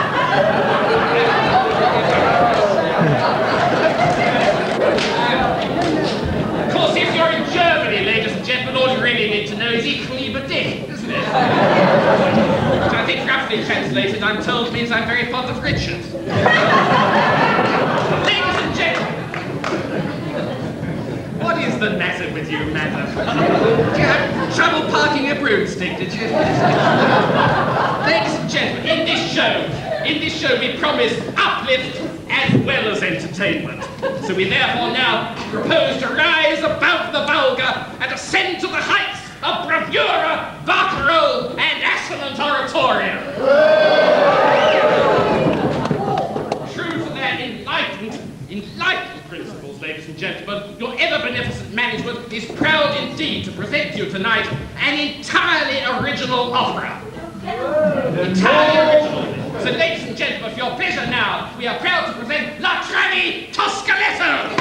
if you're in Germany, ladies and gentlemen, all you really need to know is ich liebe dich, isn't it? Which I think roughly translated, I'm told, means I'm very fond of Richard. Ladies and gentlemen, what is the matter with you, madam? Did you have trouble parking a broomstick, did you? Ladies and gentlemen, in this show we promise uplift as well as entertainment. So we therefore now propose to rise above the vulgar and ascend to the heights of bravura, barcarolle, and assonant oratorio. True to their enlightened principles, ladies and gentlemen, your ever-beneficent management is proud indeed to present you tonight an entirely original opera. Entirely original. So, ladies and gentlemen, for your pleasure now, we are proud to present La Travi Toscaletto!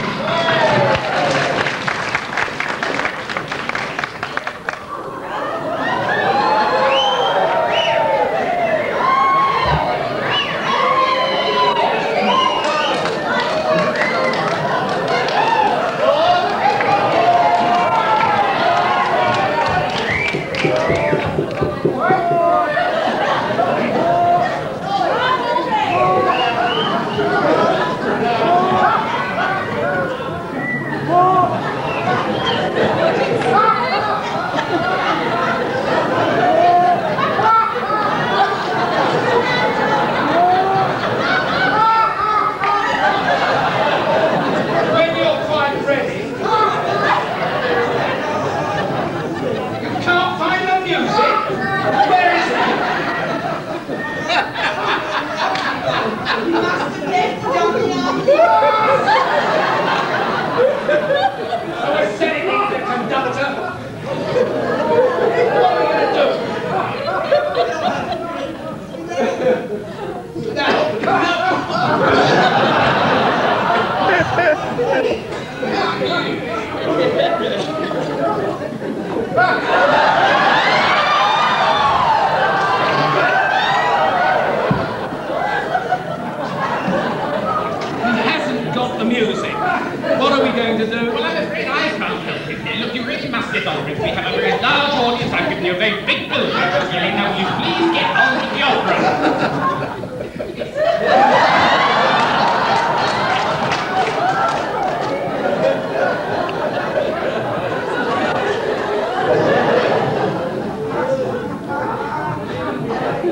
The music. What are we going to do? Well, I'm afraid I can't help it. Look, you really must get on with it. We have a very large audience. I've given you a very big building. Really, now will you please get on with the opera?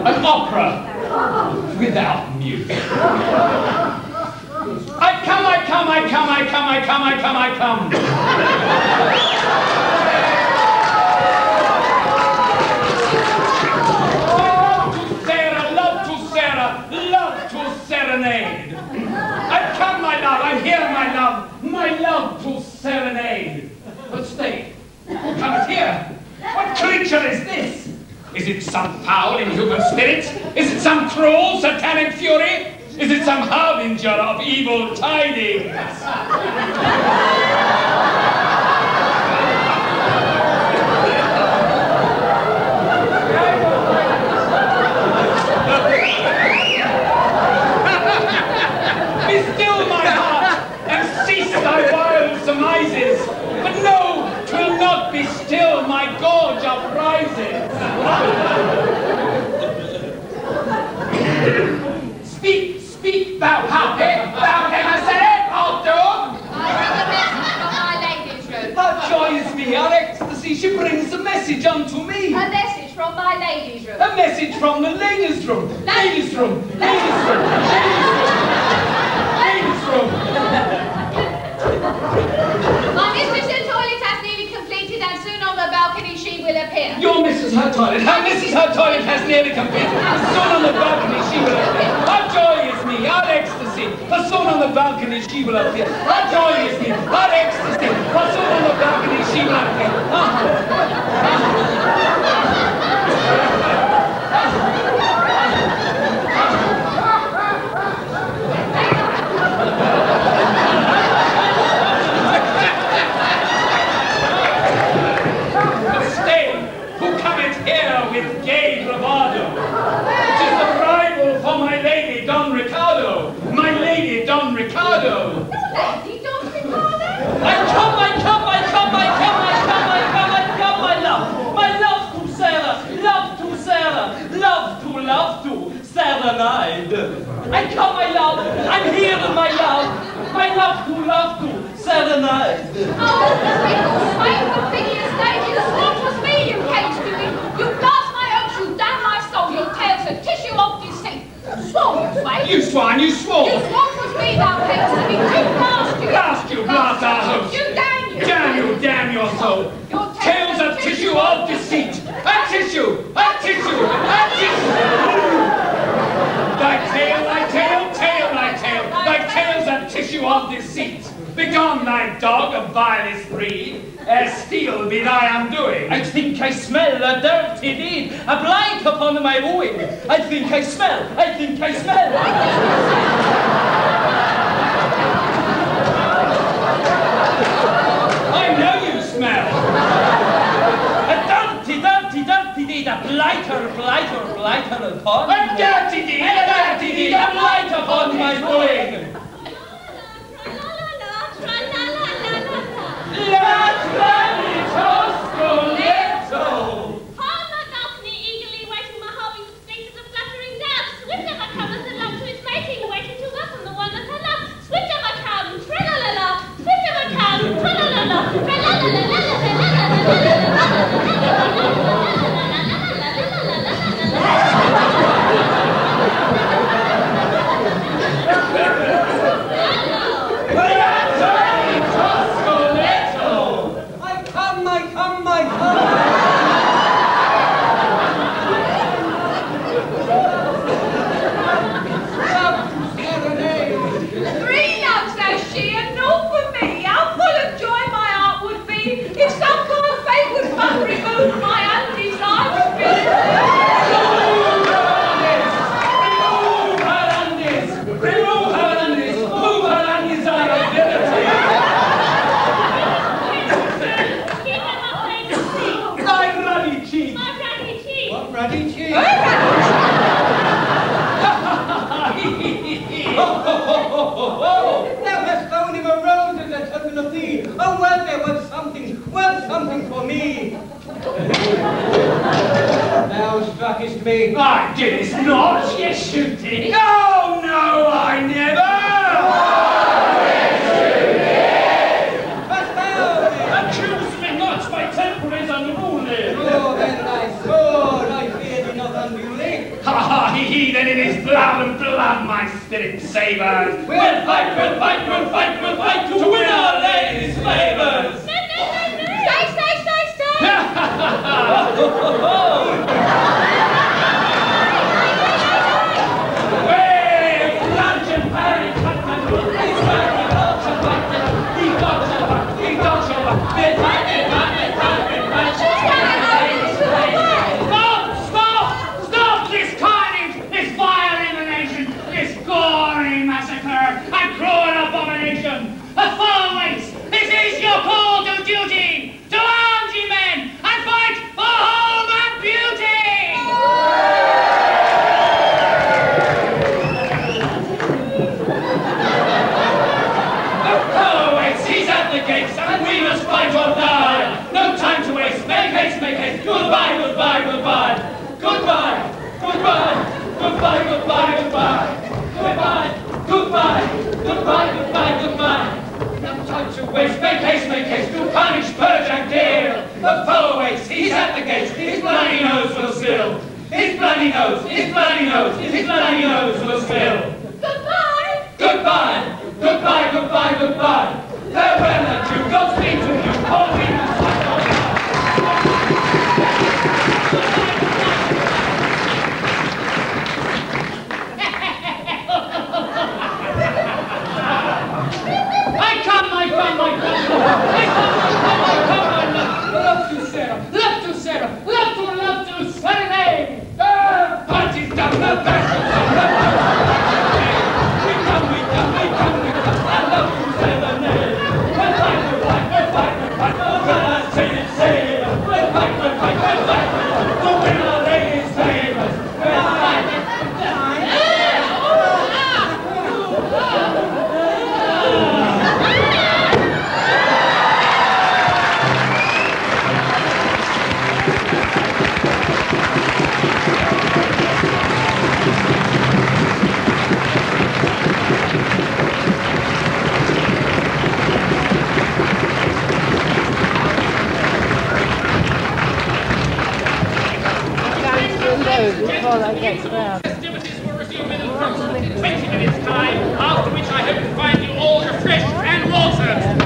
An opera without music. I come. Love to serenade. I come, my love, I'm here, my love to serenade. But stay, who comes here? What creature is this? Is it some foul, inhuman spirit? Is it some cruel, satanic fury? Is it some harbinger of evil tidings? Be still, my heart, and cease thy wild surmises. But no, 'twill not be still, my gorge uprises. Speak, thou Hemseret, I'll do. I bring a message from my lady's room. How joys me, our ecstasy, she brings a message unto me. A message from my lady's room. A message from the ladies' room. Ladies' room. Ladies' room. Ladies' room. My mistress's toilet has nearly completed and soon on the balcony she will appear. Your Mrs. Her toilet. Her Mrs. Her toilet has nearly completed. Soon on the balcony she will appear. Our joy is me, our ecstasy. For soon on the balcony she will appear. Our joy is me, our ecstasy. For soon on the balcony she will appear. With gay bravado, it is the rival for my lady Don Ricardo, my lady Don Ricardo. Lady Don Ricardo? I come, my love to Sarah, love to serenade. I come, my love, I'm here, my love to serenade. Oh, fickle, sweet, perfidious lady, what was me you came to me? You blast my hopes, you damn my soul, your tail's a tissue of deceit. Swore you sway. You swine, you swore. You swore 'twas me thou came to me, to blast you. Blast our hopes. You damn you. Damn your soul. Your Tail's a tissue of deceit. A tissue. Thy tail's a tissue of deceit. Begone, thy dog of vilest breed, ere steel be thy undoing. I think I smell a dirty deed, a blight upon my wooing. I think I smell. I know you smell. A dirty deed, a blighter upon. A dirty deed, a blight upon my wooing. took a feed. Oh, well, there was something for me. Thou struckest me. I didst not. Yes, you did. No, no, I never. But thou Accuse me not, my temper is unruly. Oh, then thy sword, I fear thee not unduly. Ha ha, he, then it is blood and blood my spirit savors. We'll fight, we'll fight, we'll fight, we'll fight to win our lady's favors. Stop this carnage, this vile emanation, this gory massacre and cruel abomination. A far waste, this is your call to duty. To arms, ye men, and fight for home and beauty! Oh, wait, he's at the gates, and we must fight or die. No time to waste. Make haste, make haste. Goodbye, goodbye, goodbye. Goodbye, goodbye, goodbye, goodbye, goodbye. Goodbye, goodbye, goodbye, goodbye, goodbye. No time to waste. Make haste, to punish, purge, and kill. The foe awaits. He's at the gates. His bloody nose will spill. His bloody nose, his bloody nose, his bloody nose will spill. Goodbye! Goodbye, goodbye, goodbye, goodbye. Farewell, adieu, Godspeed to you, all we must fight or die. I come, my love to Sarah, love to Sarah, love to serenade. The party's done, the battle's done, we come, I love you, serenade. We'll fight, oh, say it, we'll fight, to win our lady's favors. We'll fight. Festivities will resume in approximately 20 minutes' time, after which I hope to find you all refreshed and watered.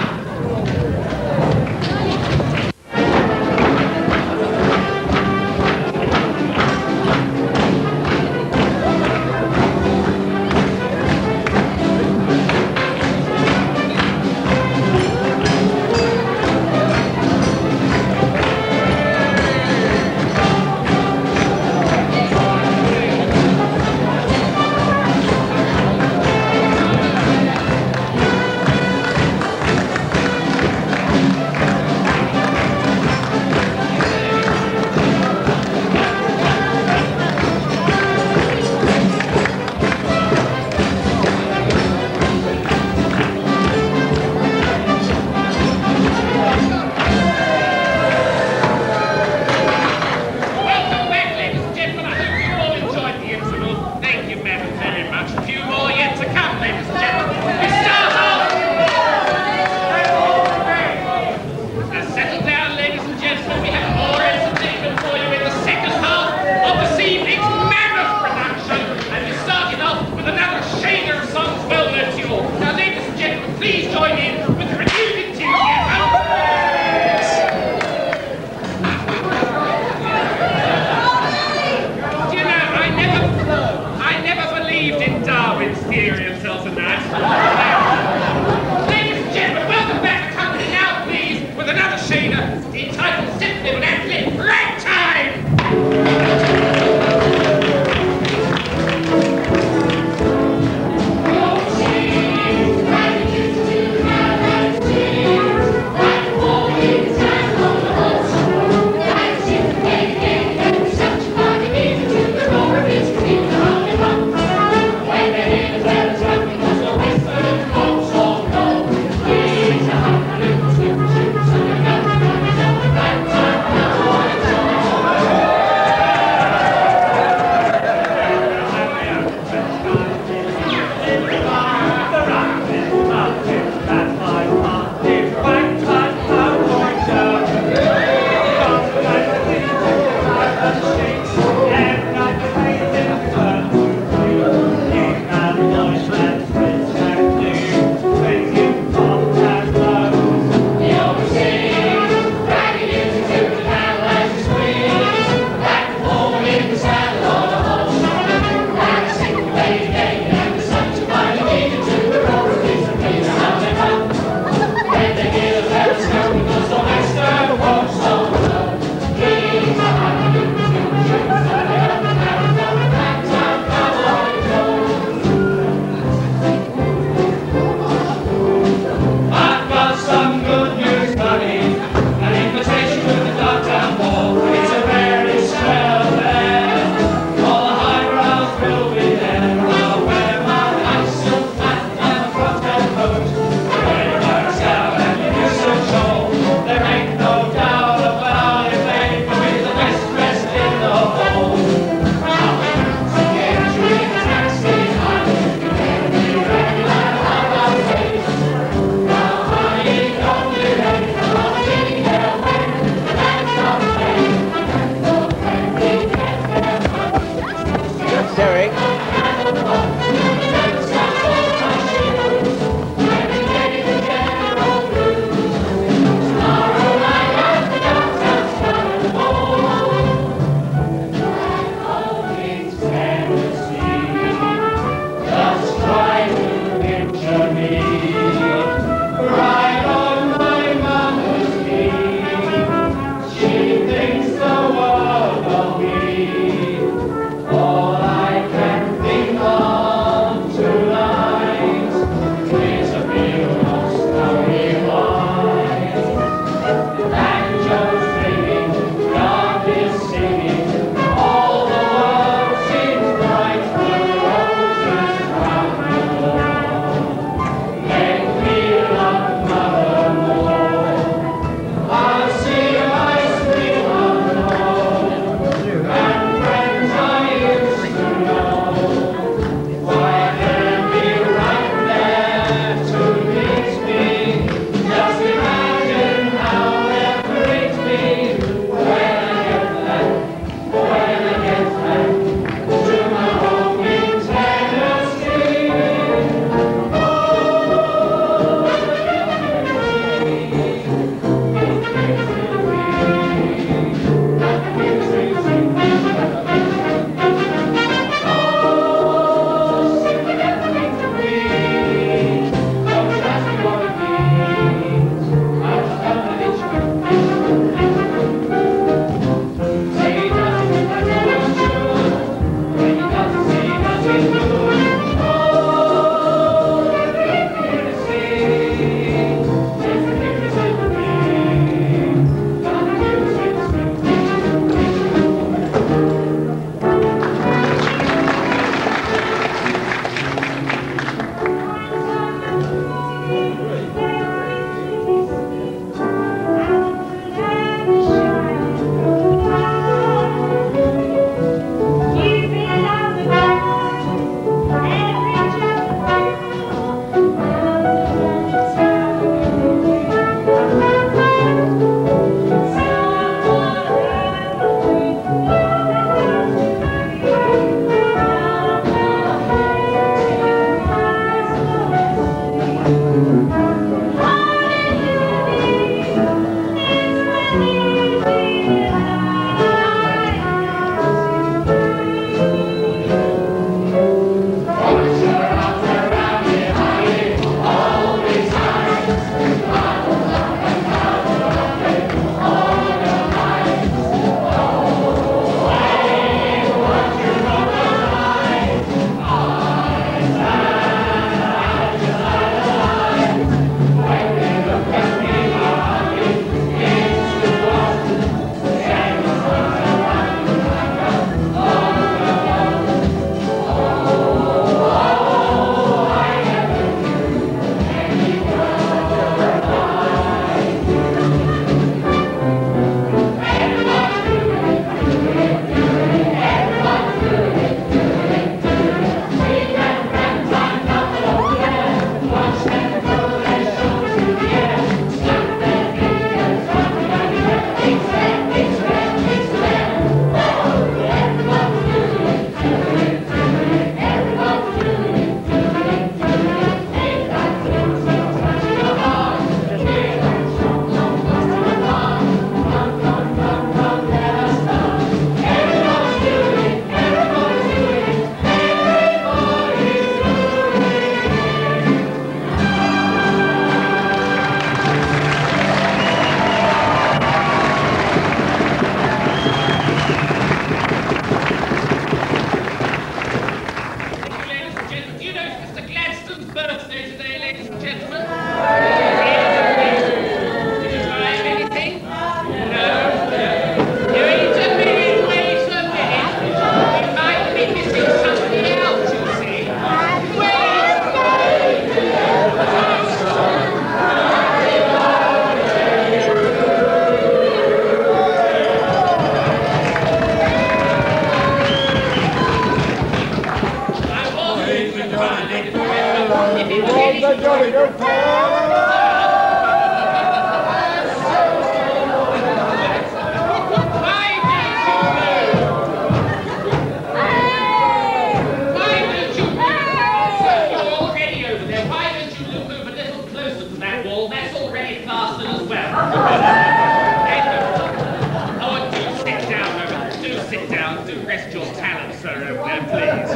Oh, do sit down, Robert. Do sit down. Do rest your talent, sir, over there, please.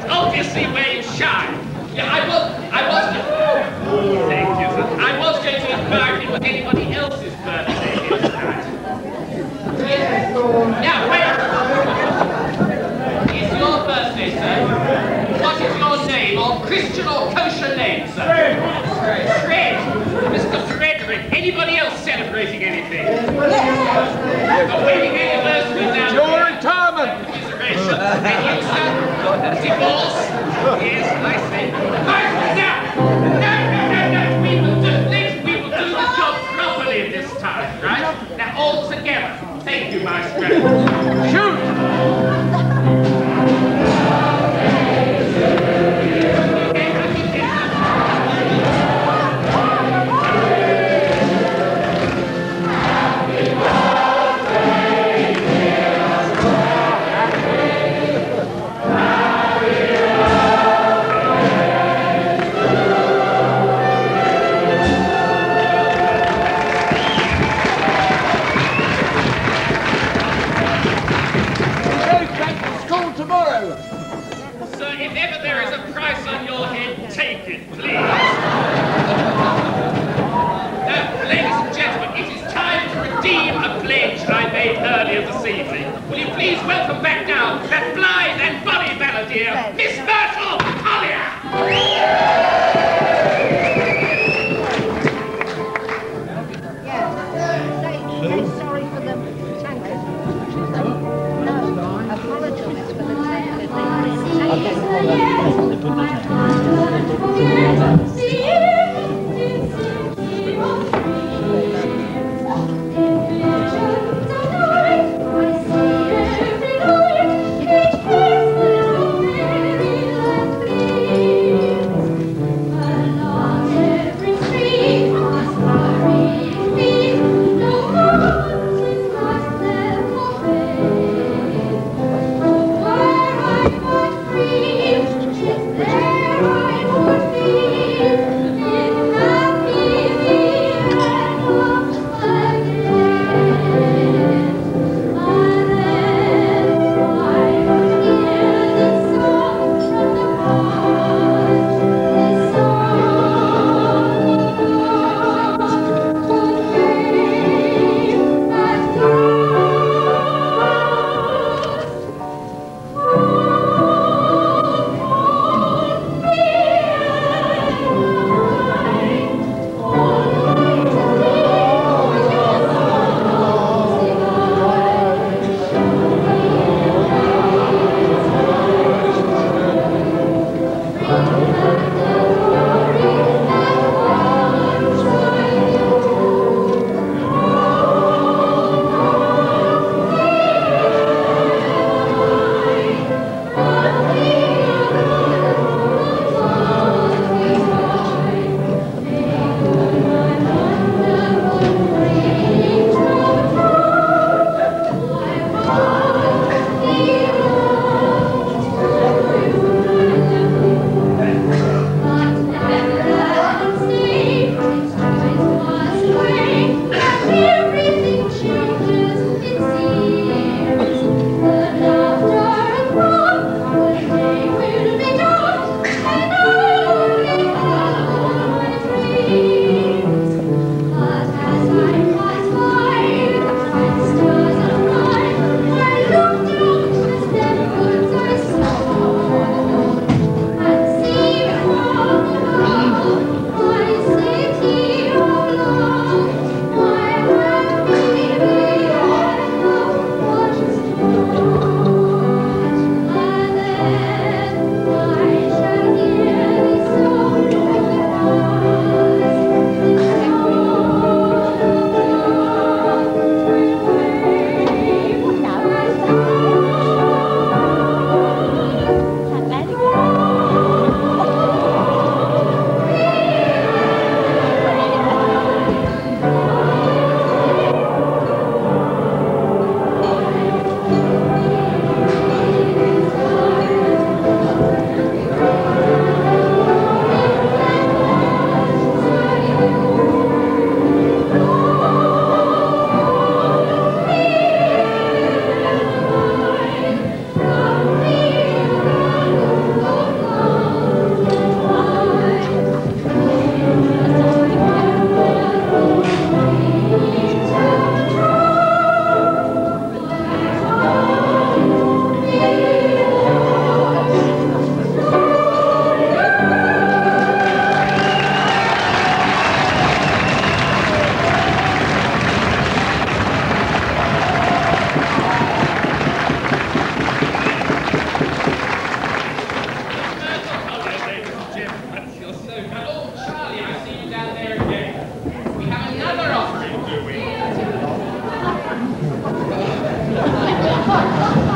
Obviously where you shine. Yeah, I was. Thank you, sir. I was going to inquire if it was anybody else's birthday here tonight. Yes. Now, wait. It's your birthday, sir. What is your name, or Christian or kosher name, sir? Fred. Mr. Frederick. Anybody else celebrating anything? A wedding anniversary now. Your retirement! Commiseration. And you, sir? Divorce? Yes, I see. Now, no. We will do the job properly this time, right? Now, all together. Thank you, Maestro. Shoot!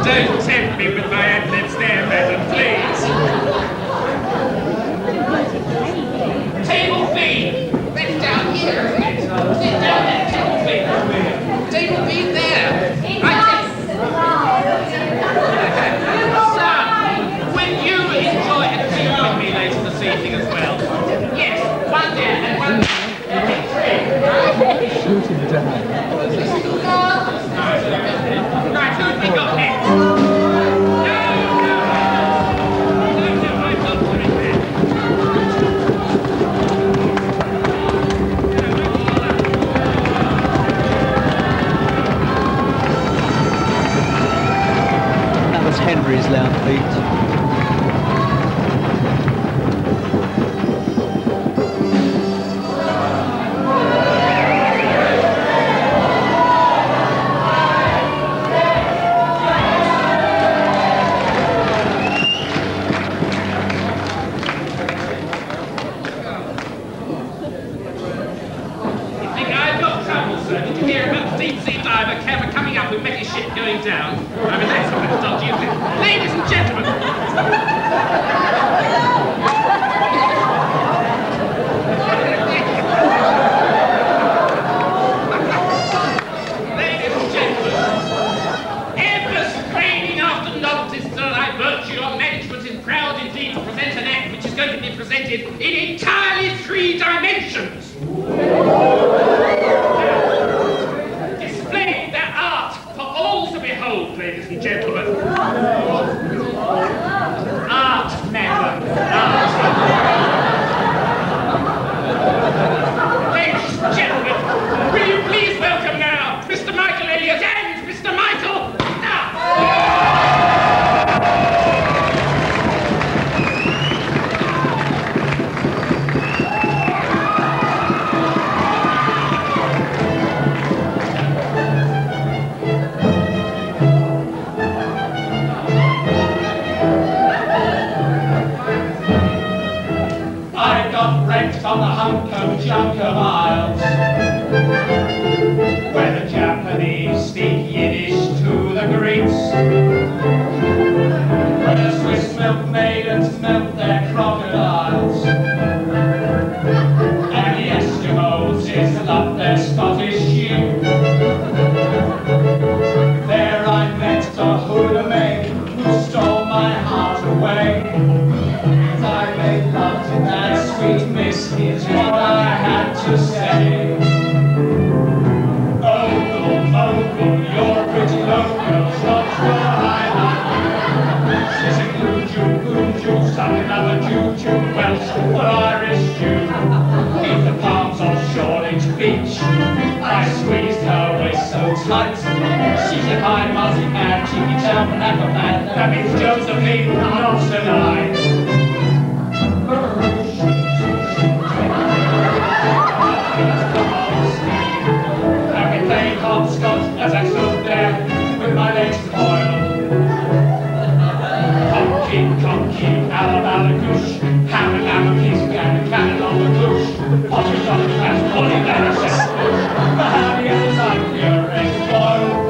Don't tempt me with my ad-libs there, madam, please. Table B. That's down here, isn't it? Sit down there, table B. Table B there. Son, will you enjoy a tea with me later this evening as well? Yes, one there and one there. Shoot him down. Right, who've we got next? I've got to it there. That was Henry's loud feet. Going down. I mean, that's a bit dodgy, isn't it? Ladies and gentlemen. Ladies and gentlemen. Ever straining after novelties to divert your management is proud indeed to present an act which is going to be presented in entirely 3 dimensions. Displaying their art for all to behold, ladies and gentlemen. Art, madam, art. Ladies and gentlemen, will you please welcome now Mr. Michael Elliott and Mr. Michael now. On the hunk of Junker Miles, where the Japanese speak Yiddish to the Greeks, where the Swiss milk maidens milk their crocodiles, and the Eskimos is love their Scottish sheep. There I met the Huda maid who stole my heart away. I made love to that sweet miss is what I had to say. Ogle, mogul, you're a pretty local, shot your highlight. She's a glue-ju, something of a Jew, Welsh or Irish Jew. Keep the palms off Shoreditch Beach. I squeezed her waist so tight. She's a fine marzipan, cheeky town, and a man. That means Josephine, not tonight. I've been playing hopscotch as I stood there with my legs coiled. Conky, alabalagush, hammer, piece of cannon on the bush, potters on the grass, pulling down a set bush, the honey and the sun, your eggs boiled.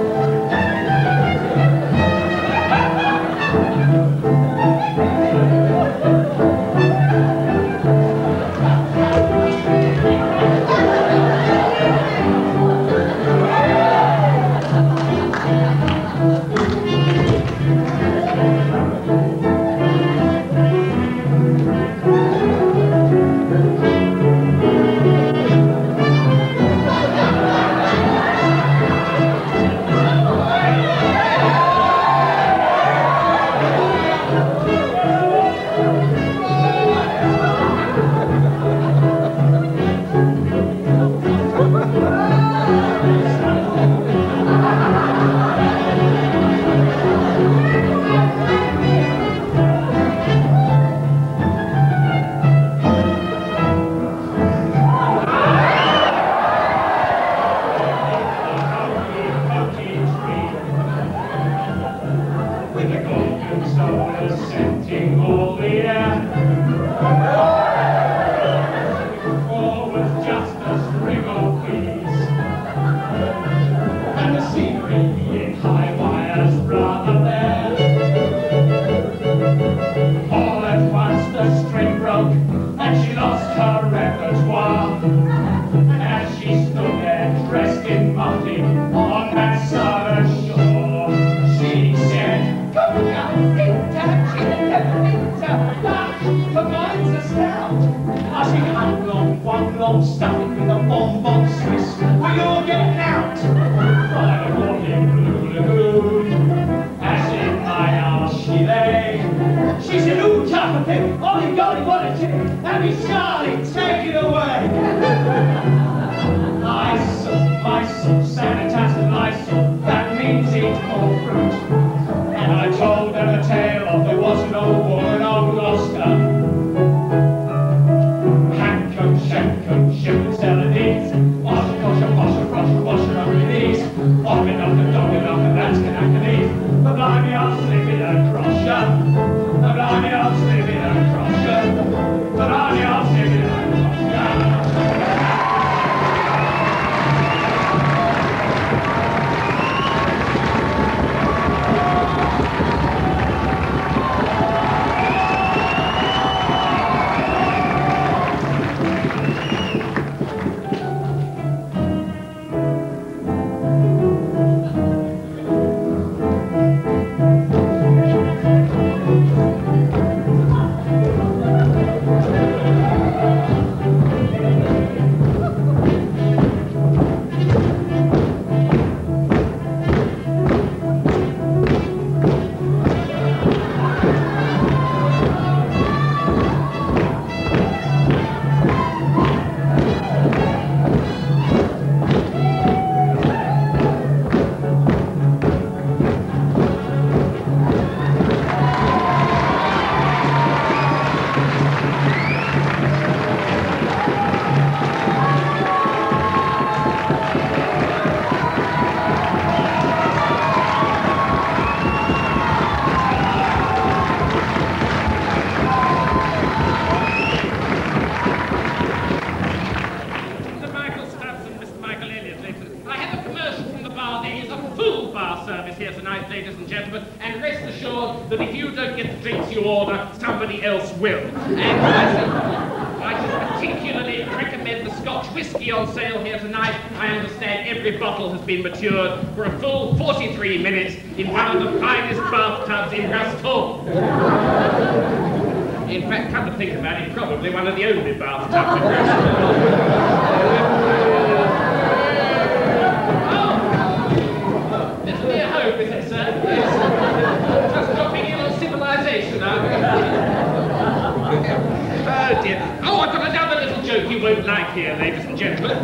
High wires. Baby Charlie, take it away. Lysol, sanitizer Lysol, that means eat more fruit. And I told them the tale of there was an old woman of Gloucester. Hand coat, shank coat, ship and sell needs. Wash her on your knees. Off it up and dog it up and that's Kanakanese. But blimey, I'll slip it across ya. But blimey, I'll slip it across ya. But blimey, I'll slip it across ya. That if you don't get the drinks you order, somebody else will. And I should particularly recommend the Scotch whisky on sale here tonight. I understand every bottle has been matured for a full 43 minutes in one of the finest bathtubs in Rustall. In fact, come to think about it, probably one of the only bathtubs in Rustall. Little near hope, is it, sir? Yes. Just dropping in on civilization, are we? Oh, dear. Oh, I've got another little joke you won't like here, ladies and gentlemen.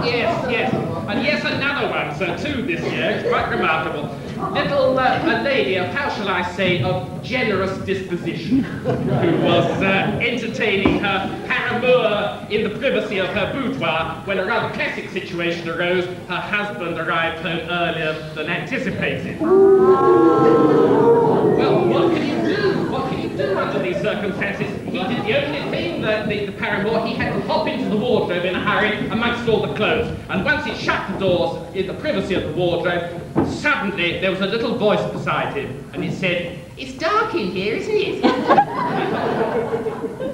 Yes. And yes, another one, sir, too, this year. It's quite remarkable. Little, a lady of, how shall I say, of generous disposition, who was entertaining her paramour in the privacy of her boudoir when a rather classic situation arose. Her husband arrived home earlier than anticipated. Well, what can you do? What can you do under these circumstances? He did the only thing that the paramour, he had to hop into the wardrobe in a hurry amongst all the clothes. And once he shut the doors in the privacy of the wardrobe, suddenly there was a little voice beside him, and it said, "It's dark in here, isn't it?"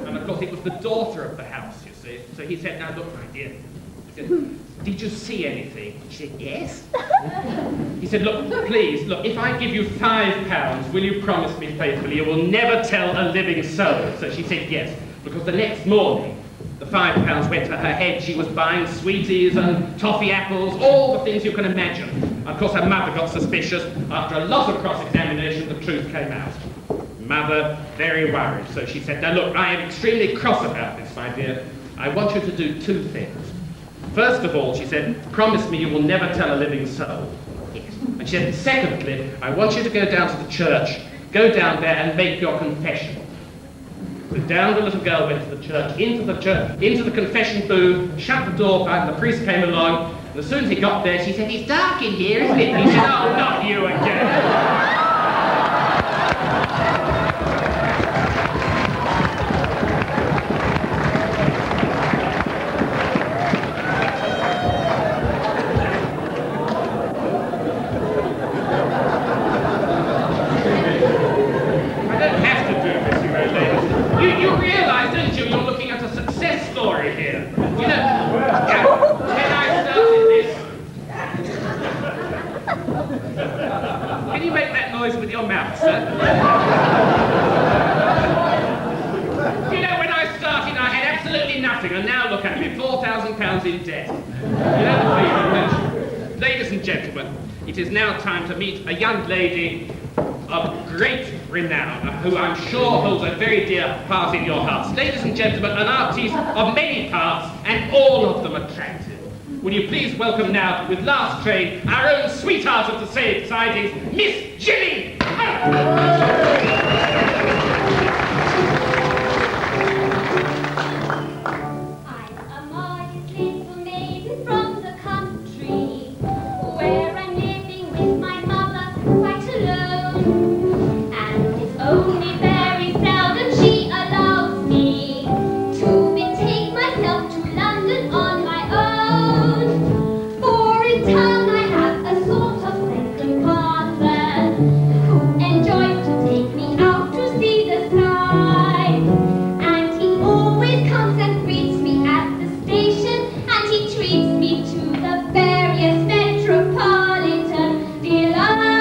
And of course it was the daughter of the house, you see. So he said, "Now look, my dear," he said, "did you see anything?" She said, "Yes." He said, "Look, please, look, if I give you £5, will you promise me faithfully you will never tell a living soul?" So she said yes, because the next morning, the £5 went to her head. She was buying sweeties and toffee apples, all the things you can imagine. Of course, her mother got suspicious. After a lot of cross-examination, the truth came out. Mother, very worried. So she said, "Now look, I am extremely cross about this, my dear. I want you to do two things. First of all," she said, "promise me you will never tell a living soul." Yes. And she said, "Secondly, I want you to go down to the church. Go down there and make your confession." So down the little girl went to the church, into the confession booth, shut the door behind, the priest came along, and as soon as he got there, she said, "It's dark in here, isn't it?" And he said, "Oh, not you again." You realise, don't you, you're looking at a success story here. You know, when I started this... Can you make that noise with your mouth, sir? You know, when I started, I had absolutely nothing, and now look at me, £4,000 in debt. You know the feeling, don't you? Ladies and gentlemen, it is now time to meet a young lady of great renown, who I'm sure holds a very dear part in your hearts. Ladies and gentlemen, an artist of many parts, and all of them attractive. Will you please welcome now, with last train, our own sweetheart of the societies, Miss Jilly! I'm a modest little maiden from the country, where I'm living with my mother quite alone. And it's only very seldom she allows me to betake myself to London on my own. For in town I have a sort of second father who enjoys to take me out to see the sky. And he always comes and greets me at the station, and he treats me to the various metropolitan delights.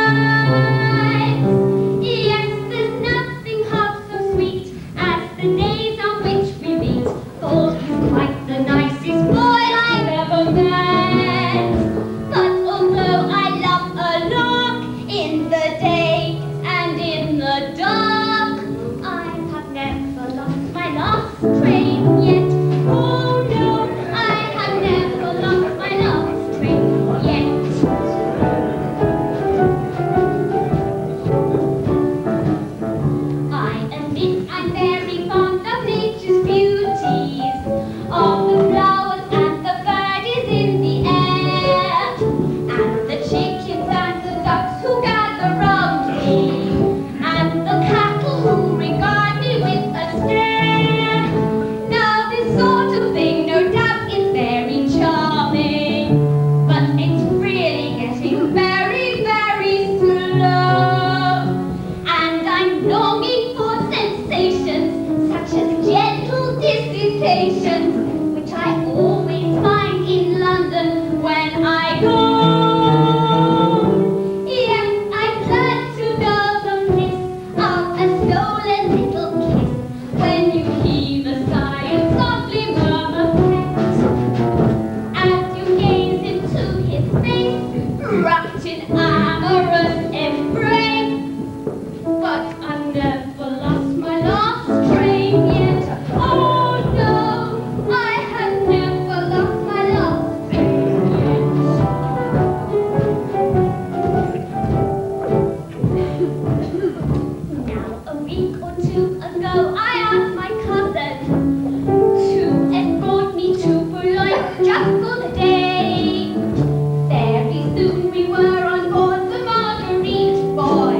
Yes, there's nothing half so sweet as the days on which we meet, for he's quite the nicest boy I've ever met. But although I love a lark in the day and in the dark, I have never lost my last train yet. Oh no, I have never lost my last train yet. I admit I'm very fond of nature's beauties, of the flowers and the birdies in the air, and the chickens and the ducks who gather round me, and the cattle who regard me with a stare. Now this sort of thing no doubt is very charming, but it's really getting very, very slow. And I'm longing for sensations such as gentle dislocations, which I always find in London when I go. Yes, I've learned to know the bliss of a stolen little kiss when you hear the sigh and softly murmur pet, as you gaze into his face, wrapped in amorous embrace. But I've never lost my last train yet. Oh no, I have never lost my last train yet. Now a week or two ago I asked my cousin to escort me to Boulogne just for the day. Very soon we were on board the Marguerite Boy,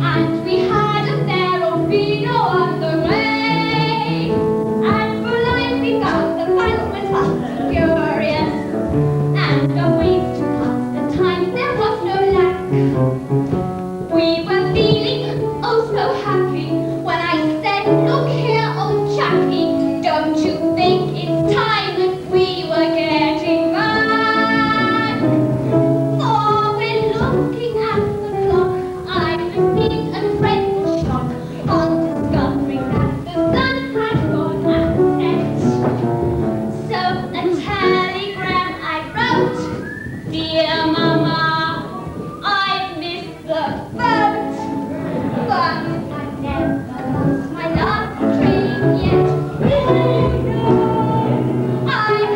and we had a fair old vino on the way. And Boulogne we found the fun was hot and furious, and of ways to pass the time there was no lack. We were feeling oh so happy when I said, look here, old chappie, don't you think it's time that we were getting back? For when looking at the clock, I received a dreadful shock on discovering that the sun had gone at set. So a telegram I wrote, dear Mama, I've missed the boat, but I've never lost my last train yet. I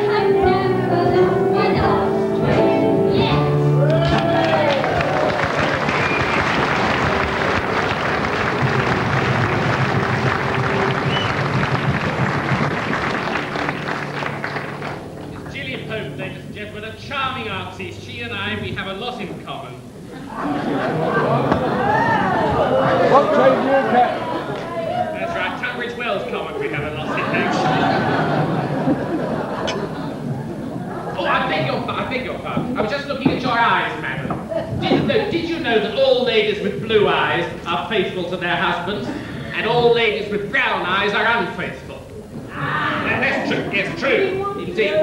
have never lost my last train yet. Miss Jilly Pope, ladies and gentlemen, a charming artist. She and I, we have a lot in common. What train do you catch? That's right, Tunbridge Wells common, we have a lot in actually. Oh, I beg your pardon. I was just looking at your eyes, madam. Did you know that all ladies with blue eyes are faithful to their husbands, and all ladies with brown eyes are unfaithful? That's true, it's true, indeed.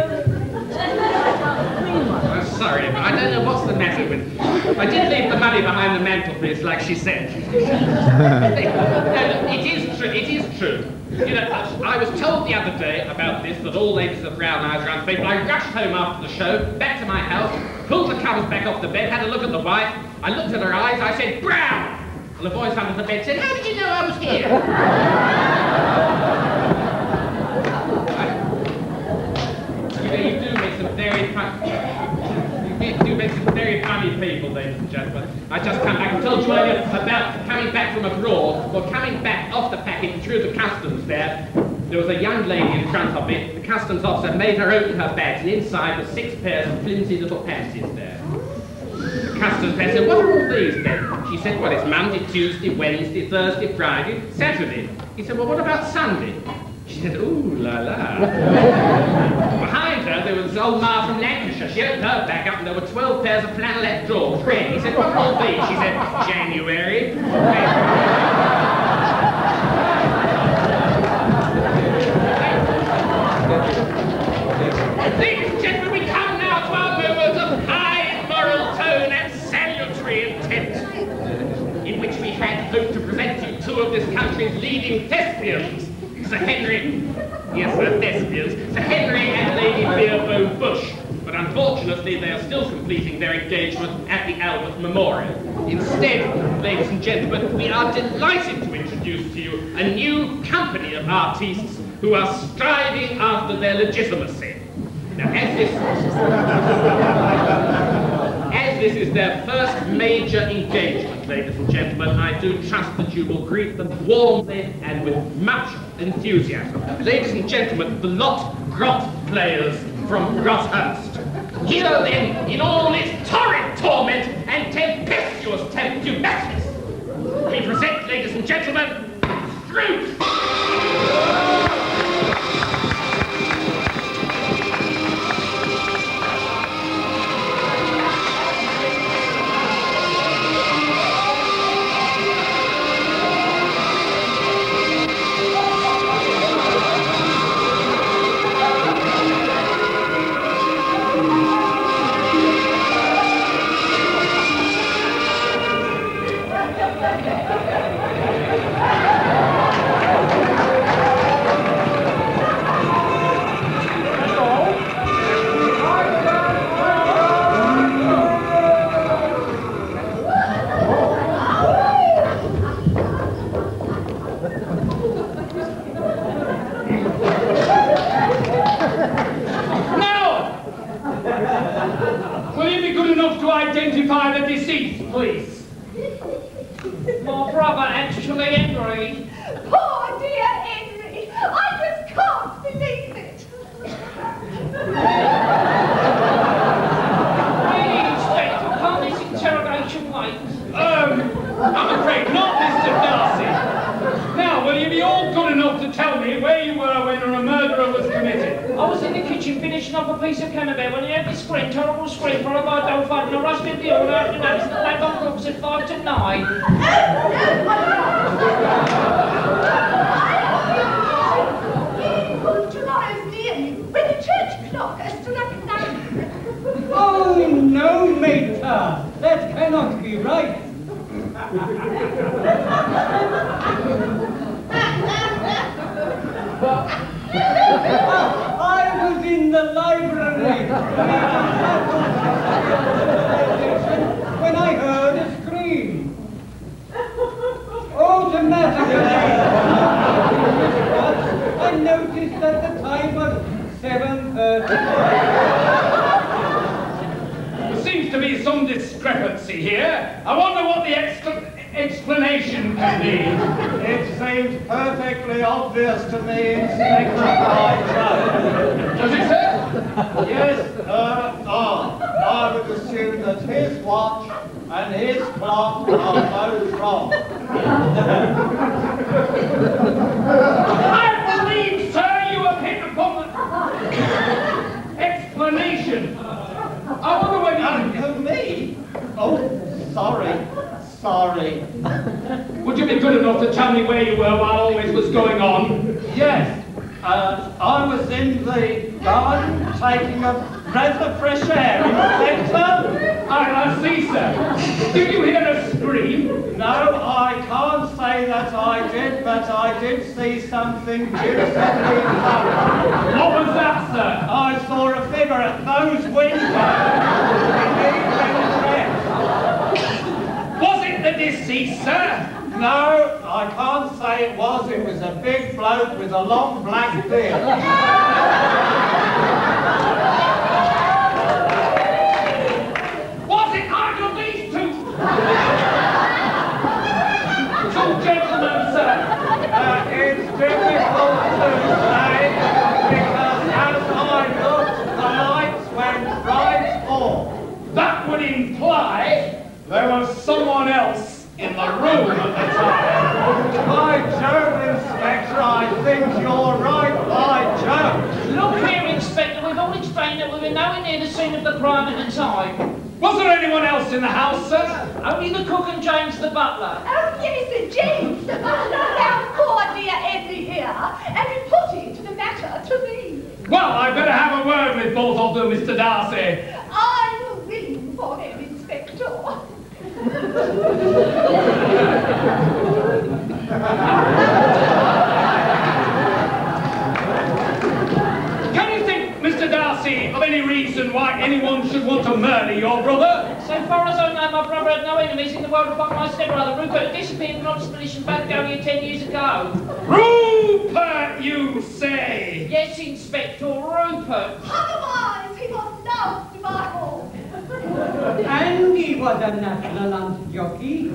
I'm sorry, but I don't know what's the matter with... I did leave the money behind the mantelpiece, like she said. No, it is true. You know, I was told the other day about this, that all ladies with brown eyes are unfaithful. I rushed home after the show, back to my house, pulled the covers back off the bed, had a look at the wife. I looked at her eyes, I said, brown! And the voice under the bed said, "How did you know I was here?" You do meet some very funny people, ladies and gentlemen. I just come back and told you earlier about coming back from abroad. Well, coming back off the packet through the customs there was a young lady in front of it. The customs officer made her open her bags, and inside were 6 pairs of flimsy little panties there. The customs man said, "What are all these then?" She said, "Well, it's Monday, Tuesday, Wednesday, Thursday, Friday, Saturday." He said, "Well, what about Sunday?" She said, "Ooh la la." Behind her there was old Ma from Lancashire. She opened her bag up and there were 12 pairs of flannelette drawers. He said, "What are all these?" She said, "January." Ladies and gentlemen, we come now to our moments of high moral tone and salutary intent, in which we had hoped to present you 2 of this country's leading thespians, Sir Henry, yes, sir, thespians, Sir Henry and Lady Beerbohm Bush. But unfortunately, they are still completing their engagement at the Albert Memorial. Instead, ladies and gentlemen, we are delighted to introduce to you a new company of artistes who are striving after their legitimacy. Now, as this is their first major engagement, ladies and gentlemen, I do trust that you will greet them warmly and with much enthusiasm. Ladies and gentlemen, the Lot Grot Players from Grothurst. Here then, in all its torrid torment and tempestuous tempestuous, we present, ladies and gentlemen, Scrooge! Identify the deceased, please. My brother, actually, Henry. Poor dear Henry! I just can't believe it! Really, Inspector, can't this interrogation wait? I'm afraid not, Mr. Darcy. Now, will you be all good enough to tell me where you were when a murder was committed? I was in the kitchen finishing off a piece of camembert when I heard this scream, terrible scream, followed by a dog fight, and I rushed in the order, and noticed that they got cooks at 5 to 9. Tomorrow's nearly when the church clock has struck 9. Oh, no, mater, that cannot be right. I was in the library when I heard a scream. Automatically, I noticed that the time was 7:30. There seems to be some discrepancy here. I wonder what the explanation can be. It seems perfectly obvious to me, Inspector Joe. Does it, sir? Yes, I would assume that his watch and his clock are both wrong. I believe, sir, you have hit upon the explanation. I wonder whether you... Me? Oh, sorry. Would you be good enough to tell me where you were while all this was going on? Yes, I was in the garden taking a breath of fresh air, Inspector. I see, sir. Did you hear a scream? No, I can't say that I did, but I did see something beautifully coloured. What was that, sir? I saw a figure at those windows. Was it the deceased, sir? No, I can't say it was. It was a big bloke with a long black beard. Was it either of these two? Two gentlemen, sir. It's difficult to say because as I looked, the lights went right off. That would imply there was someone else in the room at the time. By Jove, Inspector, I think you're right, by Jove. Look here, Inspector, we've all explained that we were nowhere near the scene of the crime at the time. Was there anyone else in the house, sir? Only the cook and James the butler. Oh, yes, James the butler found poor dear Edley here and reported the matter to me. Well, I better have a word with both of them, Mr. Darcy. I will ring for him, Inspector. Can you think, Mr. Darcy, of any reason why anyone should want to murder your brother? So far as I know, my brother had no enemies in the world apart from my stepbrother. Rupert disappeared in an expedition Patagonia 10 years ago. Rupert, you say? Yes, Inspector, Rupert. Otherwise, he was loved by all. And he was a national lunch jockey.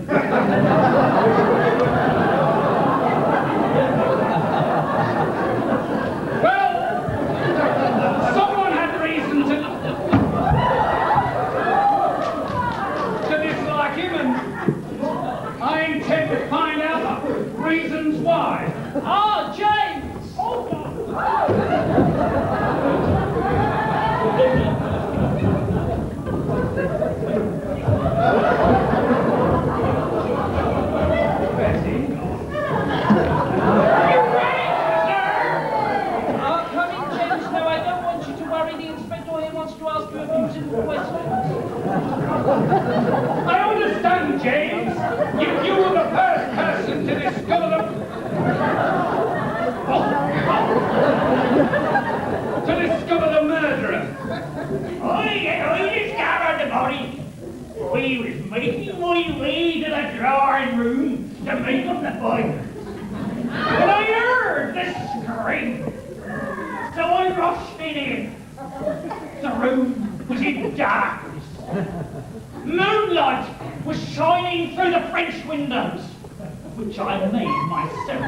Well, someone had reason to dislike him, and I intend to find out the reasons why. Ah, James! Oh, come in, James. No, I don't want you to worry. The inspector here wants to ask you a few simple questions. I understand, James. You were the first person to discover the murderer. I discovered the body. We was making my way to the drawing room to make up the fire. When I heard the scream, so I rushed in. The room was in darkness. Moonlight was shining through the French windows, which I made myself.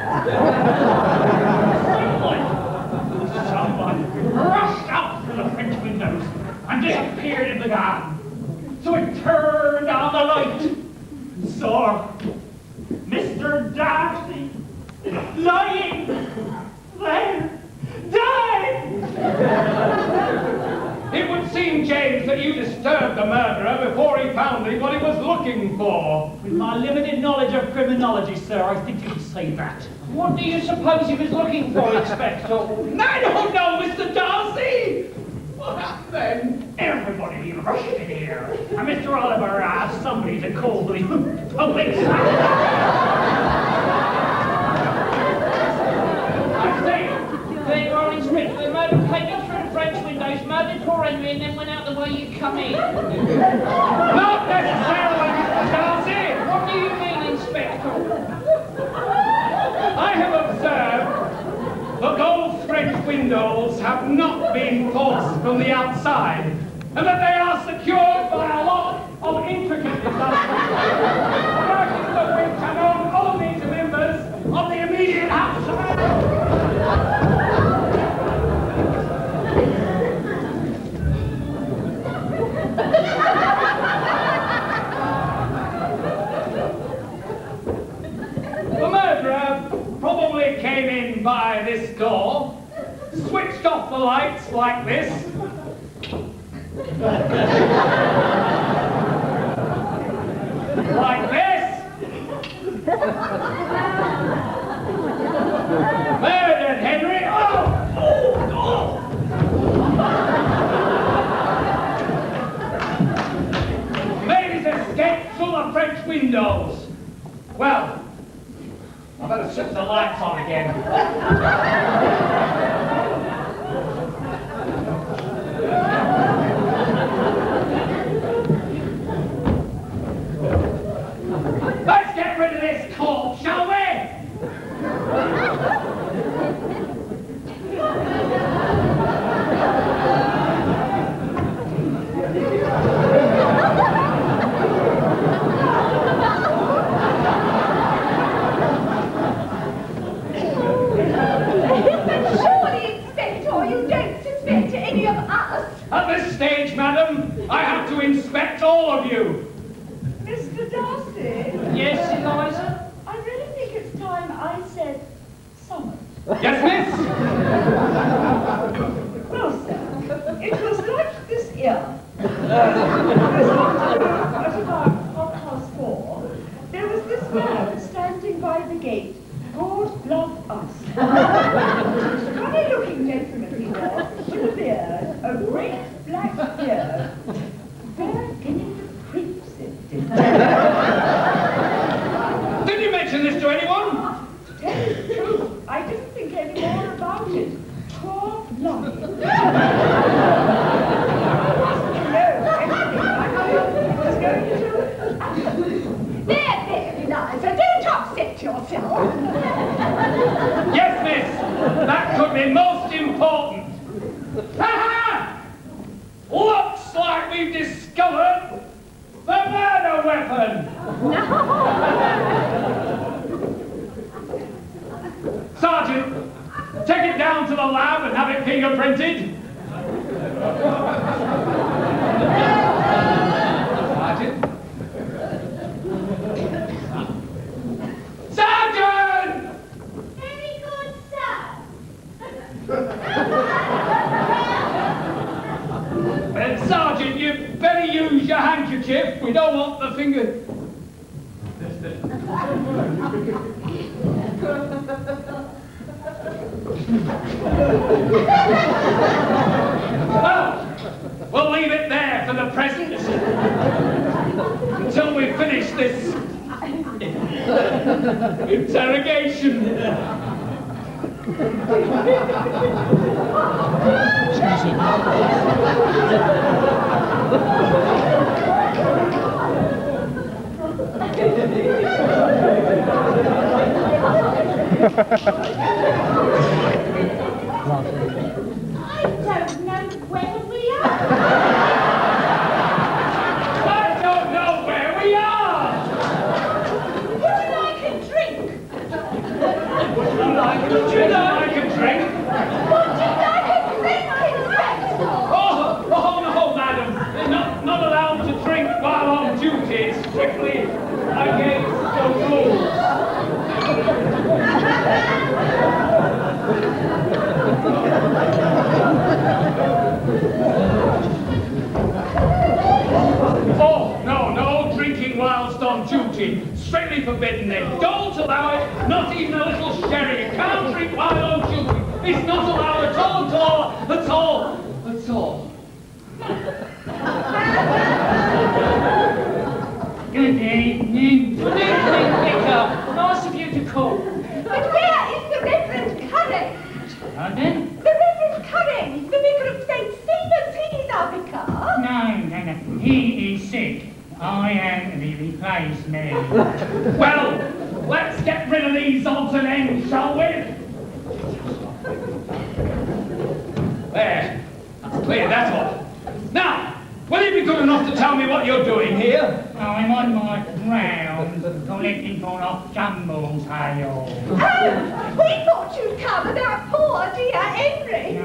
Someone rushed out through the French windows and disappeared in the garden. So I turned on the light, saw Mr. Darcy lying there, dying. It would seem, James, that you disturbed the murderer before he found what he was looking for. With my limited knowledge of criminology, sir, I think you could say that. What do you suppose he was looking for, Inspector? I don't know, Mr. Darcy! What happened then? Everybody rushed in here, and Mr. Oliver asked somebody to call the police. I say, There you are, Inspector. The murderer came in through the French windows, murdered poor Henry, and then went out the way you come in. not necessarily, Mr. Darcy! What do you mean, Inspector? I have observed that those French windows have not been forced from the outside, and that they are secured by a lot of intricate devices, workings of which are known only to members of the immediate household. The murderer probably came in by this door, switched off the lights like this, like this, murdered Henry. Made his escape through the French windows. Well, I better switch the lights on again. Let's get rid of this corpse madam. I have to inspect all of you. Mr. Darcy, Yes, Eliza? I really think it's time I said something. Yes, miss? Well, sir, it was like this here. This afternoon, at about 4:30, there was this man standing by the gate. God love us. Funny-looking gentleman he was, with a beard, a great black beard. They're getting the creeps in. Did you mention this to anyone? To tell you the truth, I didn't think any more about it. Poor Lonnie. No, anything like I was going to. There, Eliza, don't upset yourself. Yes, miss. That could be most important. Ha-ha! Looks like we've discovered the murder weapon. Sergeant, take it down to the lab and have it fingerprinted. Sergeant? Sergeant! Very good, sir. Sergeant, you better use your handkerchief. We don't want the finger... Well, we'll leave it there for the present until we finish this interrogation. I don't know where we are. I don't know where we are. Would you like a drink? Would you like a drink? Would you like a drink? Oh, no, madam. Not allowed to drink while on duty. It's strictly against the rules. Oh, no drinking whilst on duty. Strictly forbidden. They don't allow it. Not even a little sherry. You can't drink while on duty. It's not allowed at all. Good evening. Good evening, Vicar. Nice of you to call. But where is the Reverend Curran? Pardon? The Reverend Curran, the vicar of St. Stephen's, he is our vicar. No. He is sick. I am the replacement. Well, let's get rid of these odds and ends, shall we? There. That's clear, that's all. Now, will you be good enough to tell me what you're doing here? I'm on my rounds collecting for off Jumble's hail. Oh, we thought you'd come about poor dear Henry.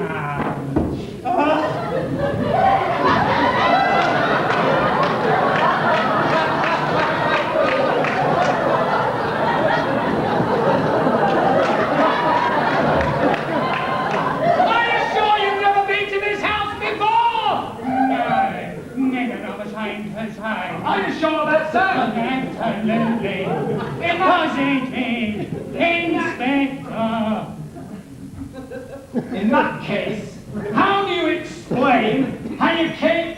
Are you sure you've never been to this house before? No, never of a shame to say. Are you sure of that, sir? Absolutely. Positive. Inspector. In that case, how do you explain how you came...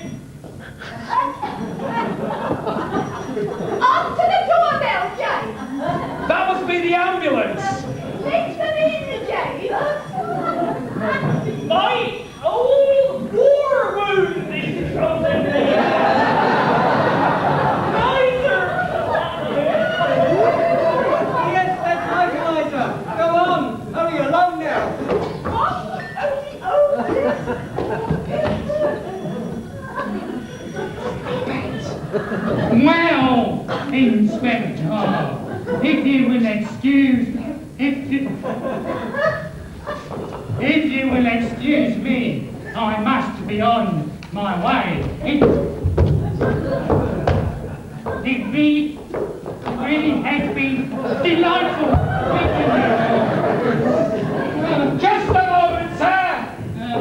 Answer the doorbell, James. That must be the ambulance. Let them in, James. My old war wound is frozen there. Yes, that's right, Eliza. Go on. Hurry along now. What? Well, Inspector, if you will excuse me, I must be on my way. It really has been delightful meeting you. Just a moment, sir.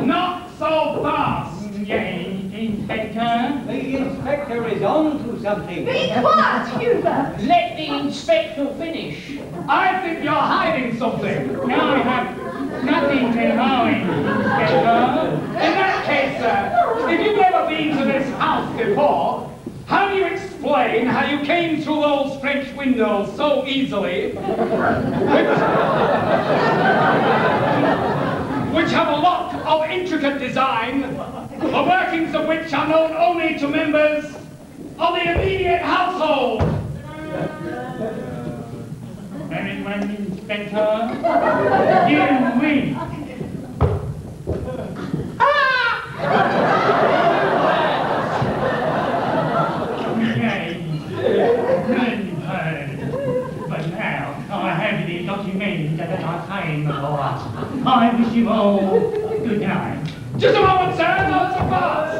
Not so fast. Yes, Inspector. The inspector is on to something. Be quiet, Hubert! Let the inspector finish. I think you're hiding something. No, I have nothing to hide, Inspector. In that case, sir, if you've never been to this house before, how do you explain how you came through those French windows so easily, which have a lot of intricate design, the workings of which are known only to members of the immediate household? Very well, Inspector. You win. But now I have the document that I came for. I wish you all good night. Just a moment, sir, not so fast.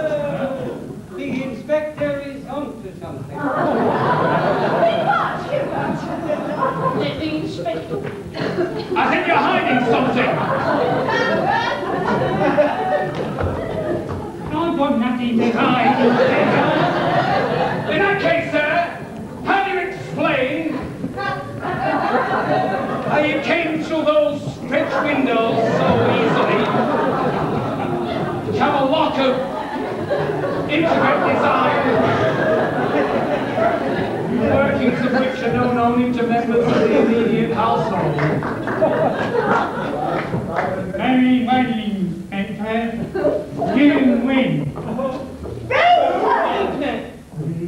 The inspector is on to something. Be quiet, Hubert! Let the inspector. I think you're hiding something. I've got nothing to hide, Inspector. In that case, sir, how do you explain how you came through those French windows so easily, which have a lot of intricate design, workings of which are known only to members of the immediate household? Very well, Inspector. You win.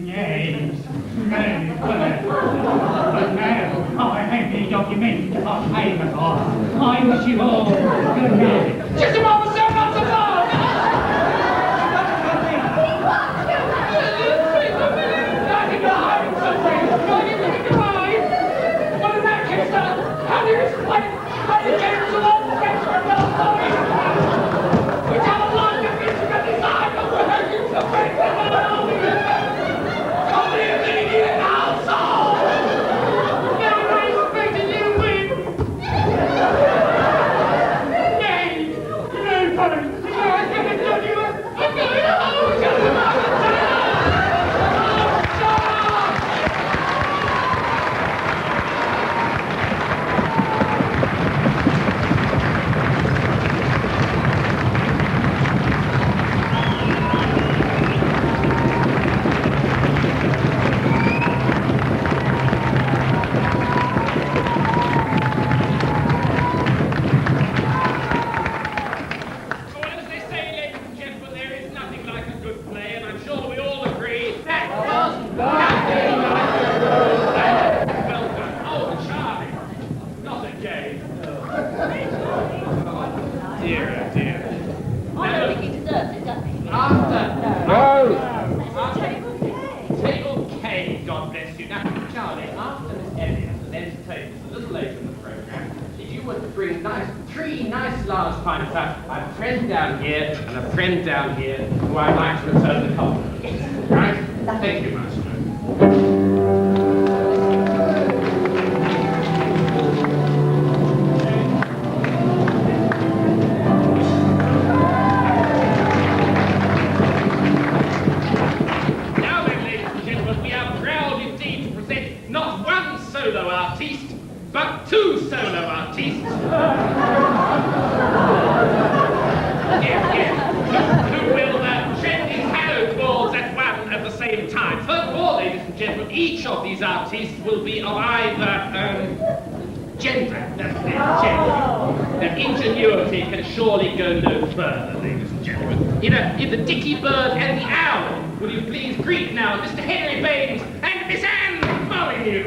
Yes, very well. But now I have the document I came for. I wish you all good night. Just a moment, sir, not so far! I think you're hiding something. You're giving me crime. Well, in that case, sir, how do you explain how you came to those French windows so easily, which have a lot of intricate design of workings of which are known only to members of the immediate household? Now I expect you win. Yay! No fun. I'm going to tell you. I'm going home. Well, as they say, ladies and gentlemen, there is nothing like a good play, and I'm sure we all agree that was nothing like a good play. Well done. Oh, charming. Not a game. Dear, oh dear. I don't think he deserves it, does he? After No! Table K, God bless you. Now, Charlie, after Miss Elliot has entertained us a little later in the programme, if you were to bring three nice large pints up, I have a friend down here and a friend down here who I'd like to return the compliment. Right? Thank you, Master. Now then, ladies and gentlemen, we are proud indeed to present not one solo artiste, but two solo artistes. Who will tread these hallowed boards at one at the same time. First of all, ladies and gentlemen, each of these artists will be of either gender. That's it, gender. Their ingenuity can surely go no further, ladies and gentlemen. In the Dicky Bird and the Owl, will you please greet now Mr. Henry Baines and Miss Anne Molyneux.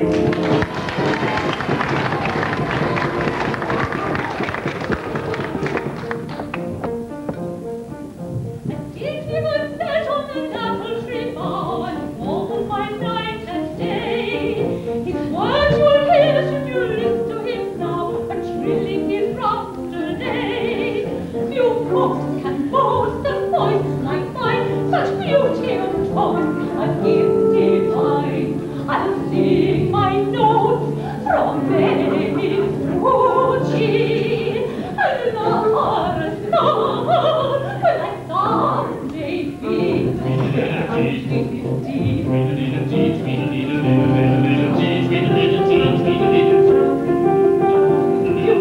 Did he was set on the apple tree bough and walked by night and day? His words will hear should you listen to him now, and trilling his roundelay. Few crooks can boast a voice like mine, diamond tongue, a gift divine. I'll sing my notes from Venice to Chile, and the forest song will I someday feel. You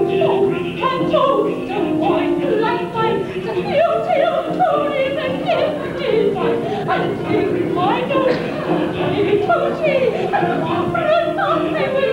can toast a wine like mine, the beauty of Tony, the gift divine. I'll sing my notes from Venice to Chile, and the forest song they will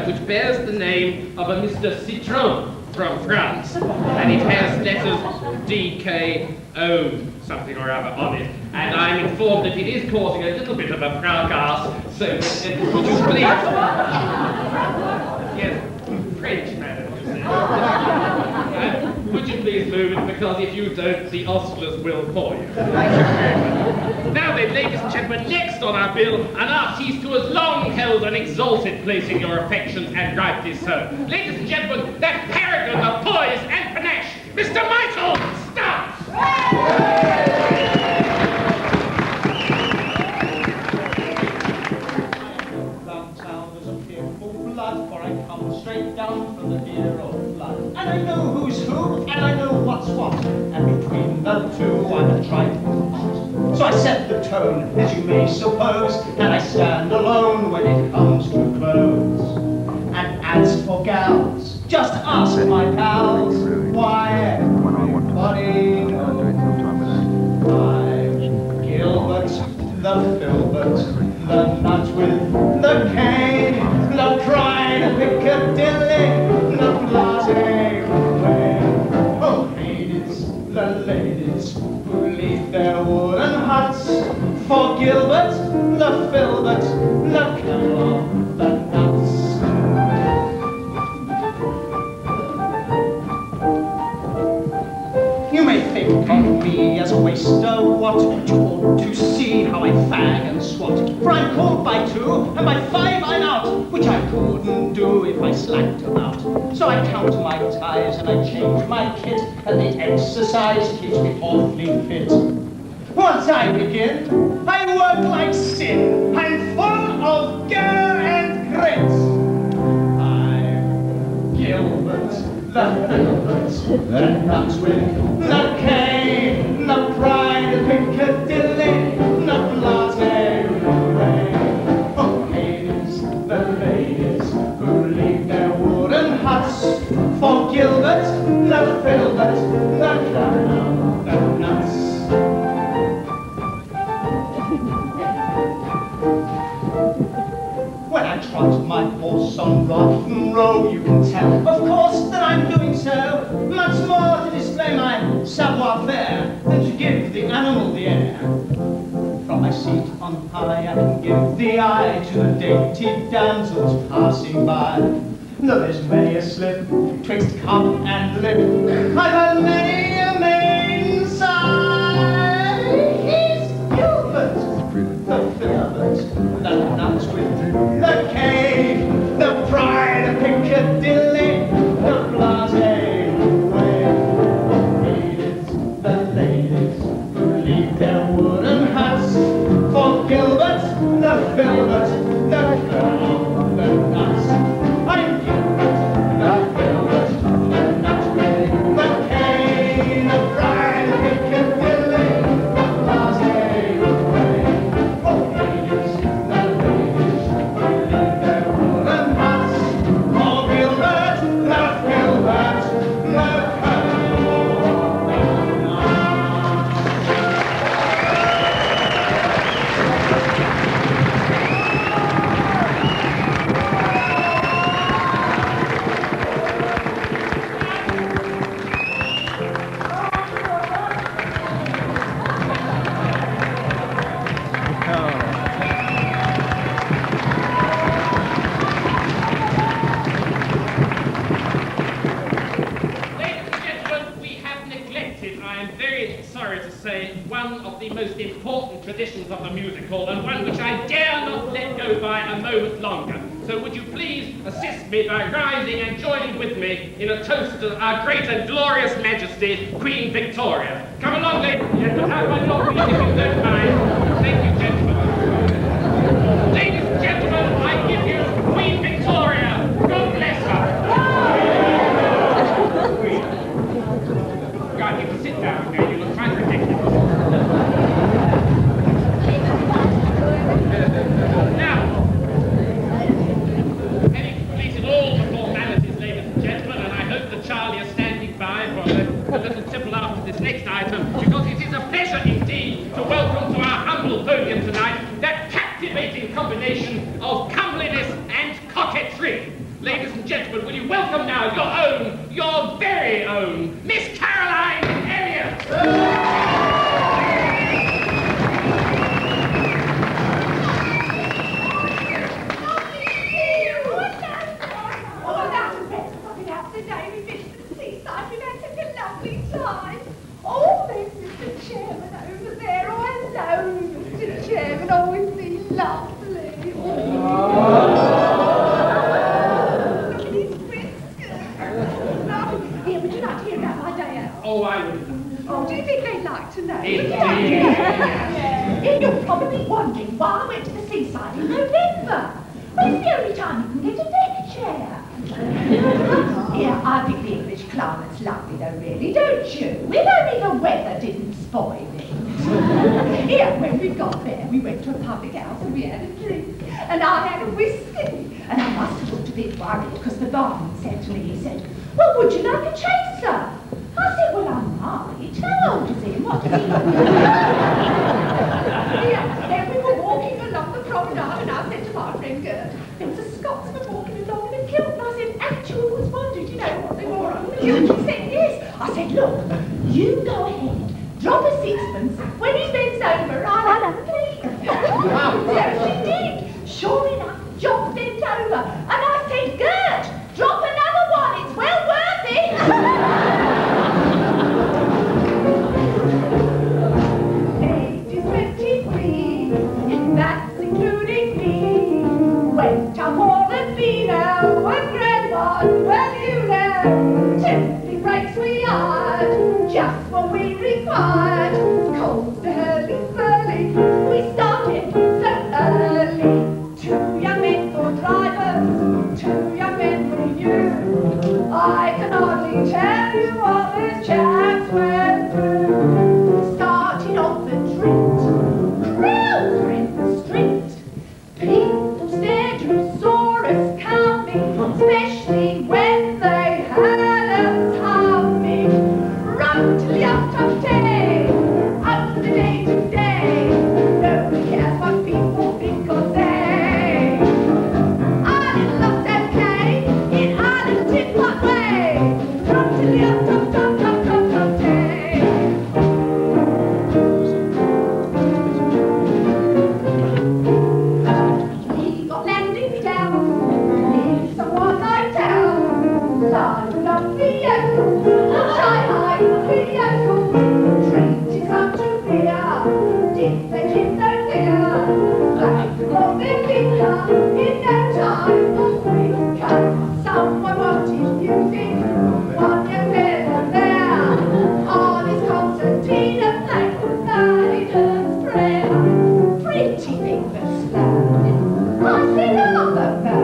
which bears the name of a Mr. Citron from France, and it has letters DKO something or other on it, and I'm informed that it is causing a little bit of a fracas, so would you please... Yes, French, madam, you say. Would you please move it, because if you don't, the ostlers will call you. Now then, ladies and gentlemen, next on our bill, an artiste who has long held an exalted place in your affections, and rightly so. Ladies and gentlemen, that paragon of poise and panache, Mr. Michael Stubbs! For I come straight down from the dear old blood. And I know who's who, and I know what's what. And between the two I'm a trifle hot. So I set the tone, as you may suppose, and I stand alone when it comes to clothes. And as for gals, just ask my pals, why everybody knows I'm Gilbert, the filbert, the nut with the cane, the pride of Piccadilly, the blasé way. Oh, ladies, the ladies who leave their wooden huts for Gilbert, the filbert, the camel, the nuts. You may think of me as a waster, what? But you ought to see how I fag and swat, for I'm called by 2, and by 5 I'm out, which I couldn't do if I slacked about. So I count my ties and I change my kit, and the exercise keeps me awfully fit. Once I begin, I work like sin. I'm full of go and grit. I'm Gilbert, the Filbert, the Nutwig, the Cane, the Pride of Piccadilly, the Blase Hooray. Oh, ladies, the ladies who leave their wooden huts for Gilbert, the Filbert, the Clown, the Nuts. When I trot my horse on Rotten Row, you can tell, of course, that I'm doing so much more to display my savoir-faire than to give the animal the air. From my seat on high, I can give the eye to the dainty damsels passing by. Though there's many a slip twixt cup and lip, I've had many a main sigh. He's Gilbert, the Filbert, the Nutwig, the Cane, the Pride of Piccadilly, the Blase Hooray. The ladies who leave their wooden huts for Gilbert, the Filbert, the Clown, the Nuts. I'm Gilbert, the Filbert, the Nutwig, the Cane, the Pride of Piccadilly, the Blase Hooray. Oh, ladies, the ladies who leave their wooden huts for Gilbert, the Filbert, the Clown, the Nuts. Ladies and gentlemen, we have neglected, I am very sorry to say, one of the most important traditions of the musical, and one which I dare not let go by a moment longer. So would you please assist me by rising and joining with me in a toast to our great and glorious Majesty, Queen Victoria. Come along, ladies and gentlemen, have my dog, please, if you don't mind. Thank you, gentlemen. Ladies and gentlemen, I give you Queen Victoria. God bless her. God, you can sit down there. You look quite ridiculous. Now, having completed all the formalities, ladies and gentlemen, and I hope that Charlie is standing by for a little tipple after this next item, because it is a pleasure indeed to welcome to our humble podium tonight that captivating combination of comeliness and coquetry. Ladies and gentlemen, will you welcome now your very own, Miss Caroline Elliott. Oh, that was better coming out today. We finished the seaside. We've had such a lovely time. Oh, there's Mr. Chairman over there. Oh, hello, Mr. Chairman. Oh, isn't he lovely? Look at his whiskers. Here, would you like to hear about my day out? Oh, I would. Oh, do you think they'd like to know? Indeed. Yeah, you're probably wondering why I went to the seaside in November. Well, it's the only time you can get a deck chair. Yeah, I think the English climate's lovely though, really, don't you? If only the weather didn't spoil it. Yeah, when we got there, we went to a public house and we had a drink. And I had a whiskey. And I must have looked a bit worried because the barman said to me, he said, well, would you like a chaser? I said, well, I might. How old is he and what does he look like? Yeah, then we were walking along the promenade and I said to my friend Gert, there was a Scotsman walking along in a kilt and I said, actually always wondered, you know, what they wore on the kilt. He said, yes. I said, look, you go ahead, drop a sixpence. When he bends over, I'll have a plea. So she did. Sure enough, John bent over and I said, Gert, drop another one. It's well worth it. Age is 23, and that's including me tell you what this chap's went through. Started off the treat, crowds were in the street. People stared who saw us coming, especially when they heard us humming. Run till the up day, up the day to day. Nobody cares what people think or say. Our little love's okay, in our little tin-pot way. Run till the up day. We got landing down, in some one-night town. Live up the echo, shy high the echo. Treated some to beer, did they give no fear? Like on their finger, in no time was quicker. Someone wanted music, one young man there. On his concertina, thank the Vatican's prayer. Pretty thing that's slow. I said, other no.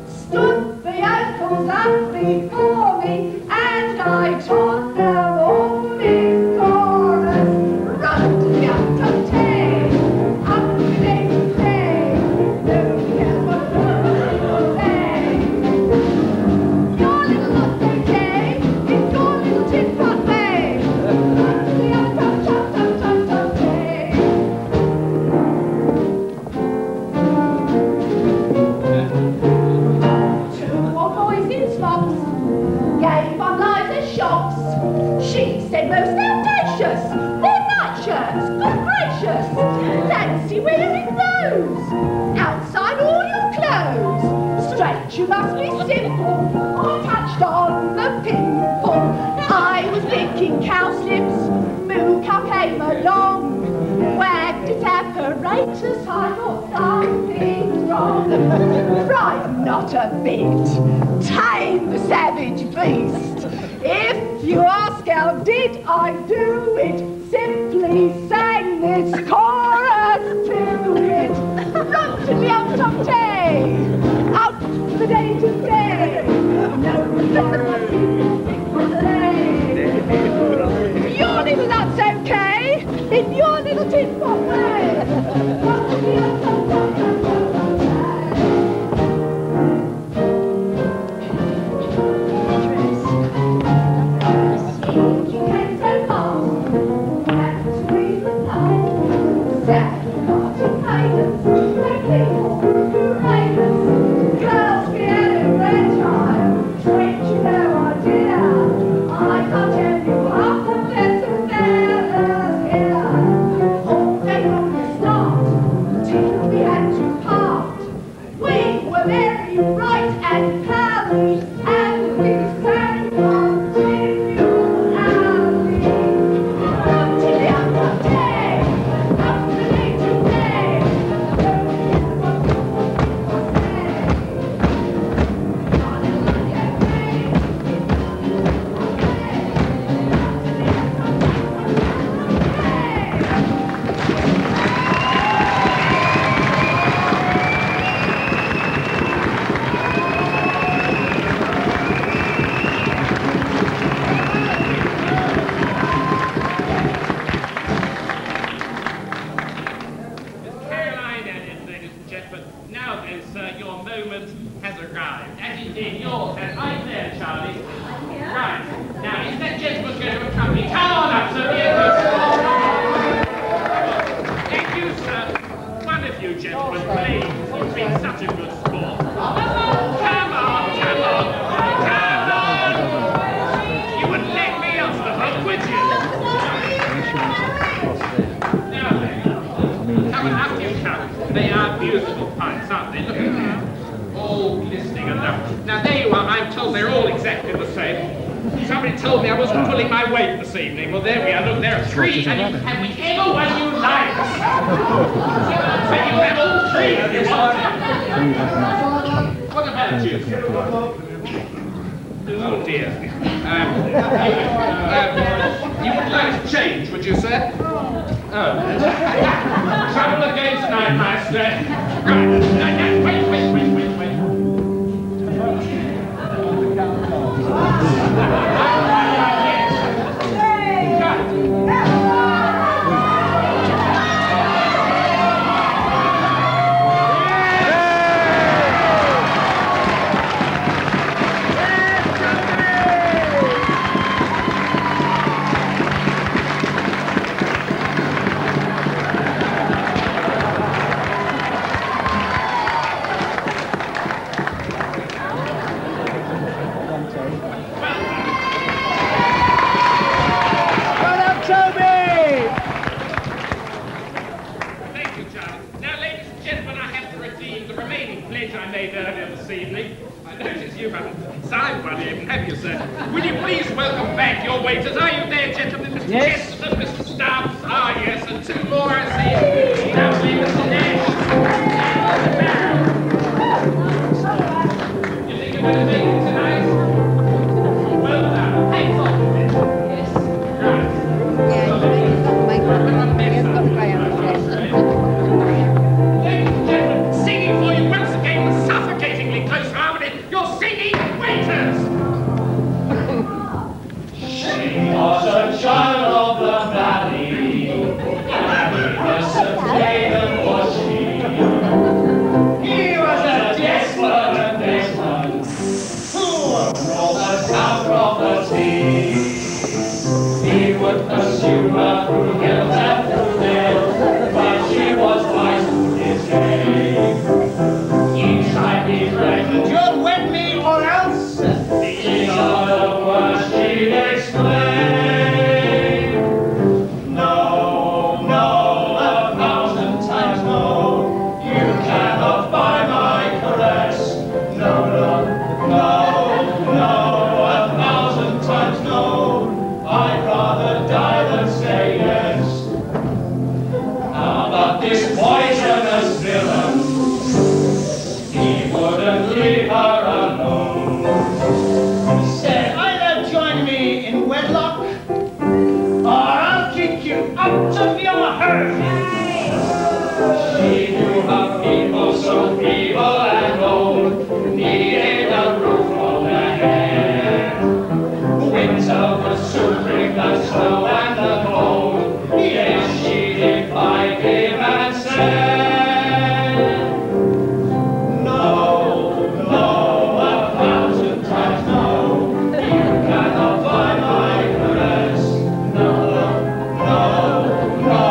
Stood the uncles up before me, and I taught them all this chorus. Run to the up-to-day, up to the day to day. Nobody cares what people say. Your little love's okay, in your little tin-pot way. Run to the up-to-day. Two old boys in smocks gave on Liza shocks. She said most audacious, their nightshirts, good gracious. Fancy wearing those outside all your clothes. Strange, you must be simple. I touched on the pimple. I was licking cowslips. Moo cow came along, wagged its apparatus. I thought something's wrong. Frightened not a bit, tame the savage beast. If you ask how did I do it, simply sang this chorus to it. Run to the out day, out the day to day. No, no, people think what they. Your little love's okay, in your little tin-pot way. Run to the out day. They are beautiful pints, aren't they? Look at them. All glistening and that. Now there you are, I'm told they're all exactly the same. Somebody told me I wasn't pulling my weight this evening. Well, there we are. Look, there are three, and you can have whichever one you like. So you have all three if you want. What about you? Oh dear. You would like to change, would you, sir? Oh. Trouble again tonight, master. Right. Wait. the remaining pledge I made earlier this evening. I notice you haven't signed one even, have you, sir? Will you please welcome back your waiters? Are you there, gentlemen? Mr. Yes. Chester, Mr. Stubbs? Ah, yes, and two more, I see. Lovely, Mr. Nash. You think you're going to make it tonight? Well done. Hey, Tom. Yes. Right. Yes, got the grey on the dress. Ladies and gentlemen, singing for you once again with suffocatingly close harmony, your singing waiters! She was a child of the valley, and innocent maiden was she. He was a despot and desperate, who rolled the town property. He would pursue her through hills and through dales, but she was wise to his game. Each time he threatened, "You'll wed me or else," these are the words she'd exclaim. No, no, 1,000 times no, you cannot buy my caress. No, no, no, no, 1,000 times no, I'd rather die than say yes. Ah, but this poisonous villain, he wouldn't leave her alone. He said, "Either join me in wedlock, or I'll kick you out of your herd." She knew her people so feeble and old, needed a roof on their head. Winter would soon bring the snow and the cold, yes, she defied him and said, "No, no, 1,000 times no, you cannot buy my caress. No, no, no,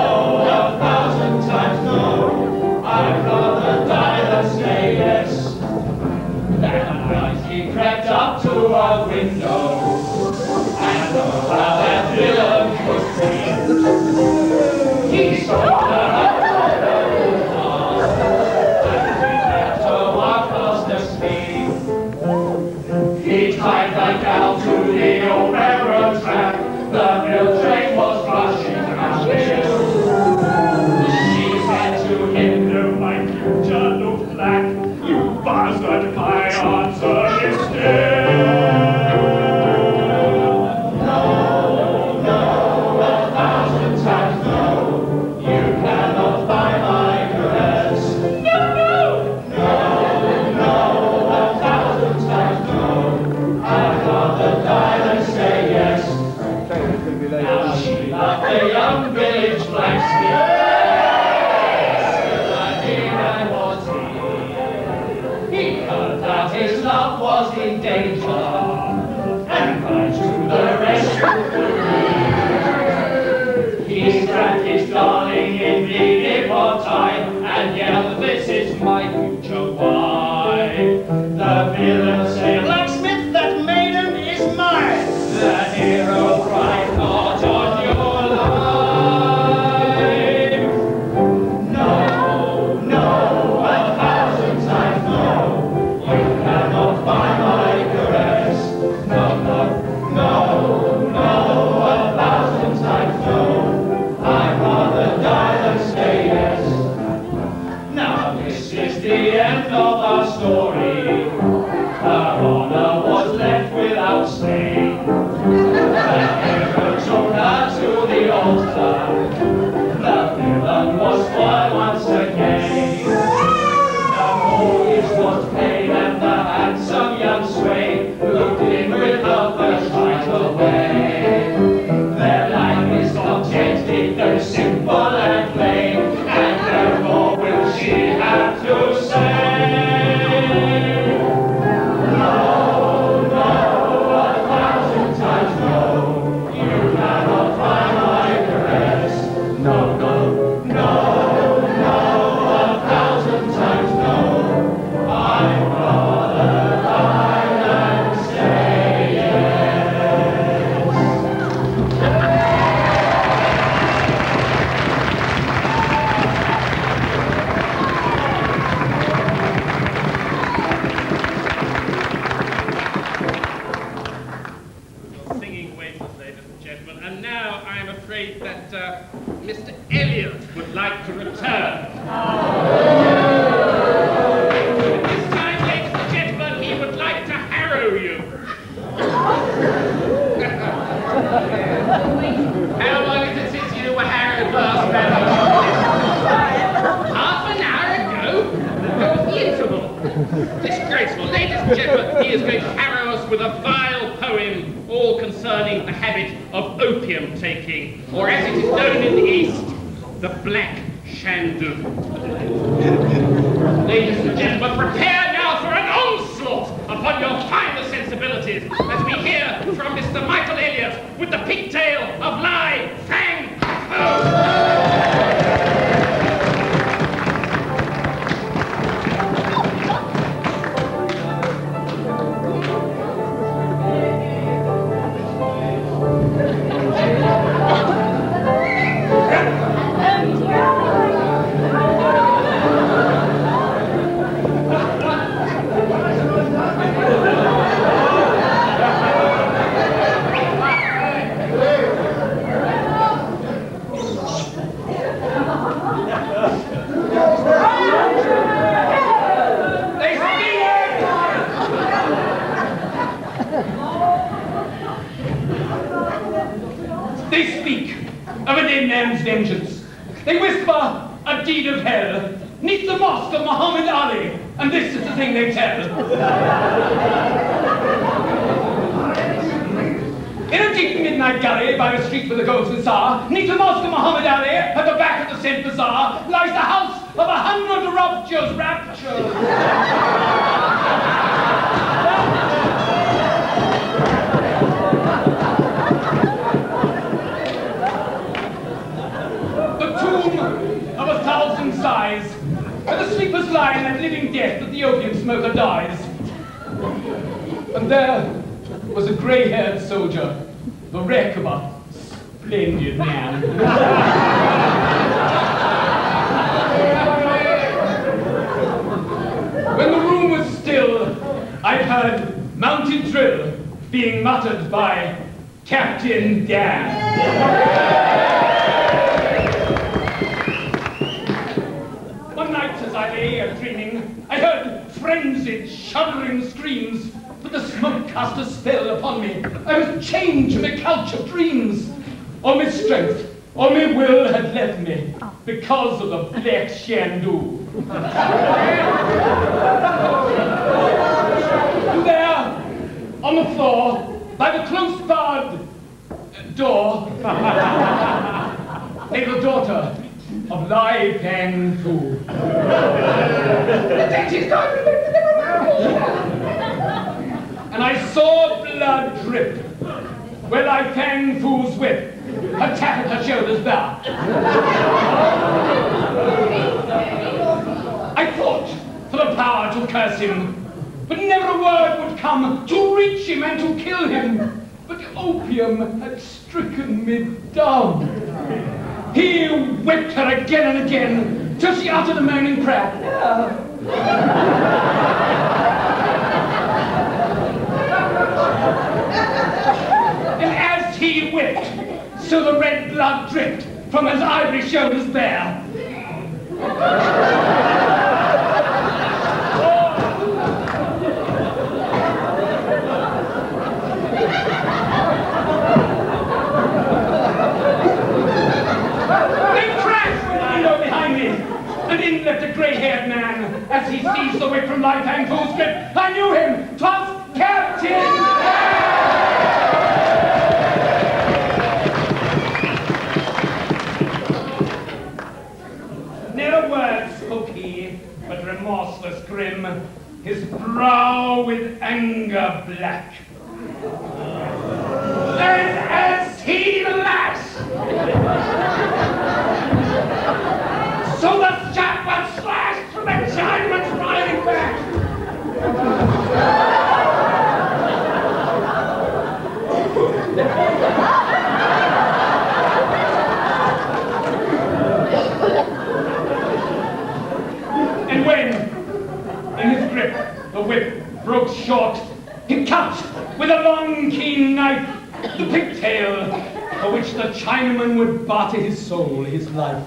1,000 times no, I'd rather die than say yes." That night he crept up to a window, and know how that villain could be. He saw her up on the roof, and he left her across the street. He tied the gal to the old railroad track. The mill train was rushing down hill. She said to him, "Do my future look black? You bastard, my answer is still." No, no, 1,000 times no, you cannot buy my caress. No, no, no, no, 1,000 times no, I'd rather die than say yes. Now she loved the young village blacksmith, and was he heard that his love was in danger, and cried to the rescue. He strapped his darling in the nip of time, and yelled, "This is my future wife." The villain said, "Blacksmith, that maiden is mine." The hero cried, "Not on your life." No, no, 1,000 times no, you cannot buy my caress. No, no, no, no, 1,000 times no, I'd rather die than say yes. Now this is the end of our story. Her honor was left without stain. The hero took her to the altar. The villain was spoiled once again. The mortgage was paid and the handsome young swain looked in with the first right away. Their life is contented, though simple and plain, and no more will she have to say. Disgraceful. Ladies and gentlemen, he is going to harrow us with a vile poem, all concerning the habit of opium taking, or as it is known in the East, the Black Shandu. Ladies and gentlemen, prepare now for an onslaught upon your finer sensibilities as we hear from Mr. Michael Elliott with the pigtail of Lai Fang Fu. They speak of a dead man's vengeance. They whisper a deed of hell, 'neath the mosque of Muhammad Ali, and this is the thing they tell. In a deep midnight gully by the street with the golden bazaar, 'neath the mosque of Muhammad Ali, at the back of the said bazaar, lies the house of 100 raptures. Of 1,000 sighs, where the sleepers lie in that living death that the opium smoker dies. And there was a grey-haired soldier, the wreck of a splendid man. When the room was still, I heard mounted drill being muttered by Captain Dan. One night as I lay dreaming, I heard frenzied, shuddering screams, but the smoke cast a spell upon me. I was chained to my couch of dreams. All my strength, all my will had left me because of the Black Shandu. And there, on the floor, by the close-barred door, lay the daughter of Lai Fang Fu. And I saw blood drip where Lai Fang Fu's whip had tapped her shoulders bare. I fought for the power to curse him, but never a word would come to reach him and to kill him. But opium had stricken me down. He whipped her again and again, till she uttered a moaning prayer. And as he whipped, so the red blood dripped from his ivory shoulders bare. And in leapt a grey-haired man, as he seized the whip from Lai Fang Fu's grip. I knew him, 'twas Captain Never a word spoke he, but remorseless grim, his brow with anger black. And as he lashed, so the shot was slashed from the Chinaman's riding back. And when, in his grip, the whip broke short, he cut with a long, keen knife the pigtail for which the Chinaman would barter his soul, his life.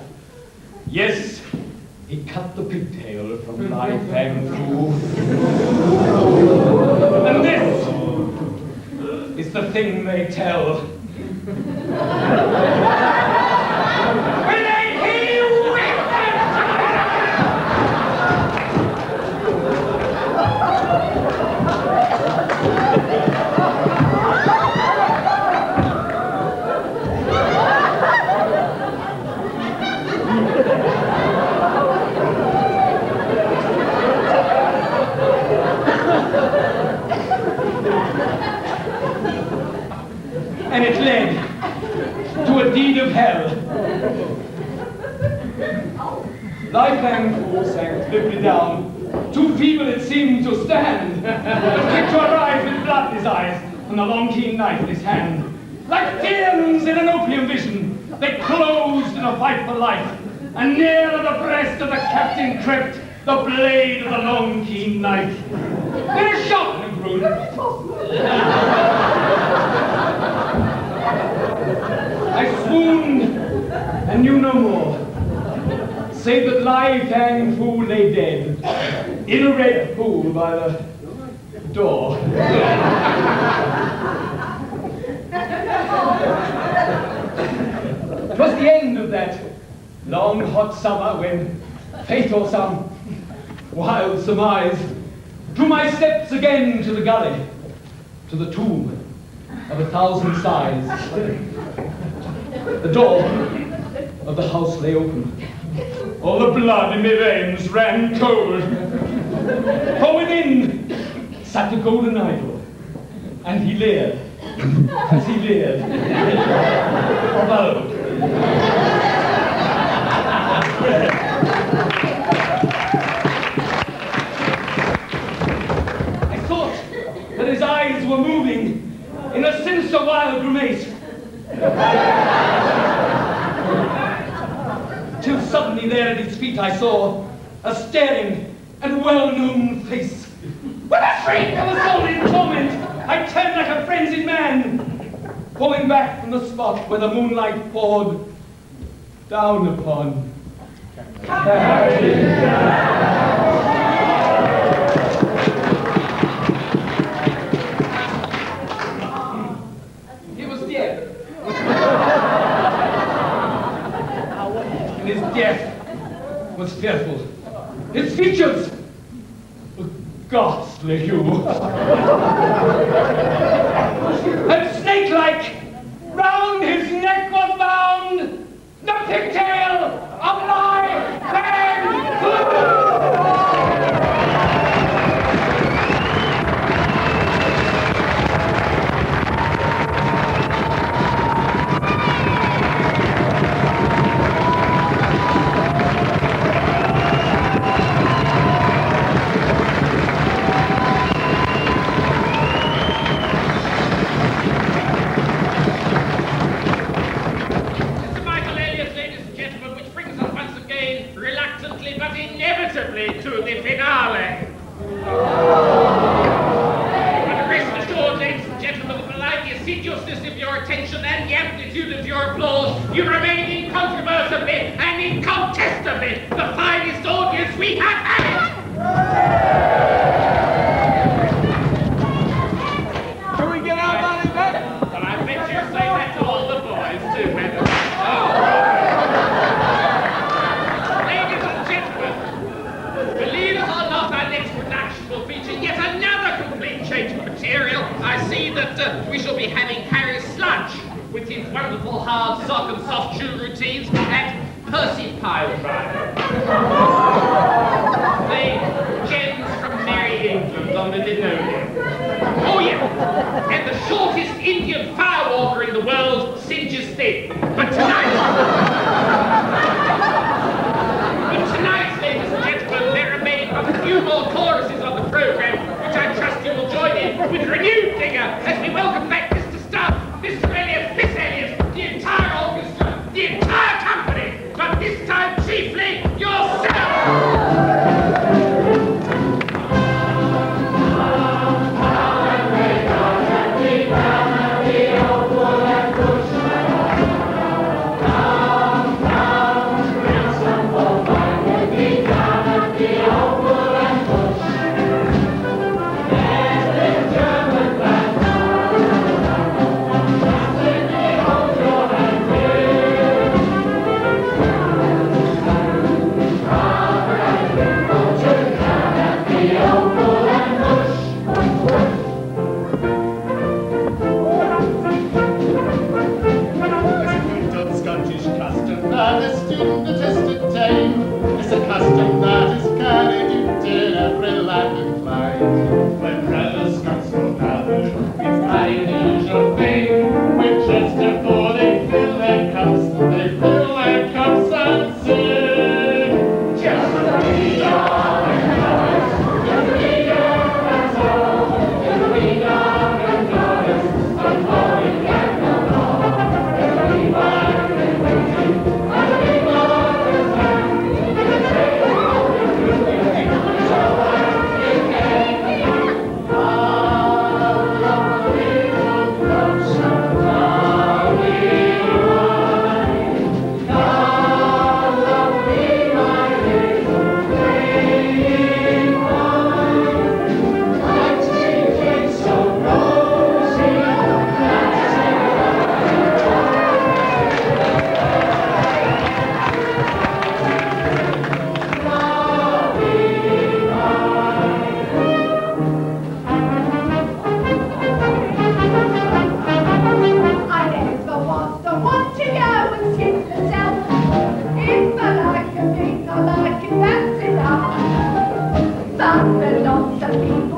Yes, he cut the pigtail from Lai Fang Fu. And this is the thing they tell. When he whipped them! And it led to a deed of hell. Life and fool sank swiftly down, too feeble it seemed to stand, but quick to arise with blood in his eyes and the long keen knife in his hand. Like demons in an opium vision, they closed in a fight for life, and near the breast of the captain crept the blade of the long keen knife. Then a shot went through. I swooned and knew no more, save that Lai Fang Fu lay dead in a red pool by the door. Twas the end of that long hot summer when fate or some wild surmise drew my steps again to the gully, to the tomb of 1,000 sighs. The door of the house lay open. All the blood in my veins ran cold. For within sat the golden idol, and he leered, as he leered, followed. I thought that his eyes were moving in a sinister wild grimace. Till suddenly there at his feet I saw a staring and well-known face. With a shriek of a soul in torment, I turned like a frenzied man, falling back from the spot where the moonlight poured down upon He was dead. And his death was fearful. His features were ghastly hue. And snake-like, round his neck was bound the pigtail of Lai Fang Fu! To the finale. And rest assured, ladies and gentlemen, that by the assiduousness of your attention and the amplitude of your applause, you remain incontrovertibly and incontestably the finest audience we have had. Can we get our money back? And I bet you say that to all the boys too, madam. Believe it or not, our next production will feature yet another complete change of material. I see that we shall be having Harry Sludge with his wonderful hard sock and soft shoe routines and Percy Piledriver. The gems from Merry England on the linoleum. Oh yeah, and the shortest Indian firewalker in the world singes thin. But tonight, ladies and gentlemen, there remain a few more choruses on the program, which I trust you will join in with renewed vigor as we welcome back Mr. Stubb, Mr. Elliot, Miss Elliot, the entire orchestra, the entire company, but this time chiefly yourself! not the people.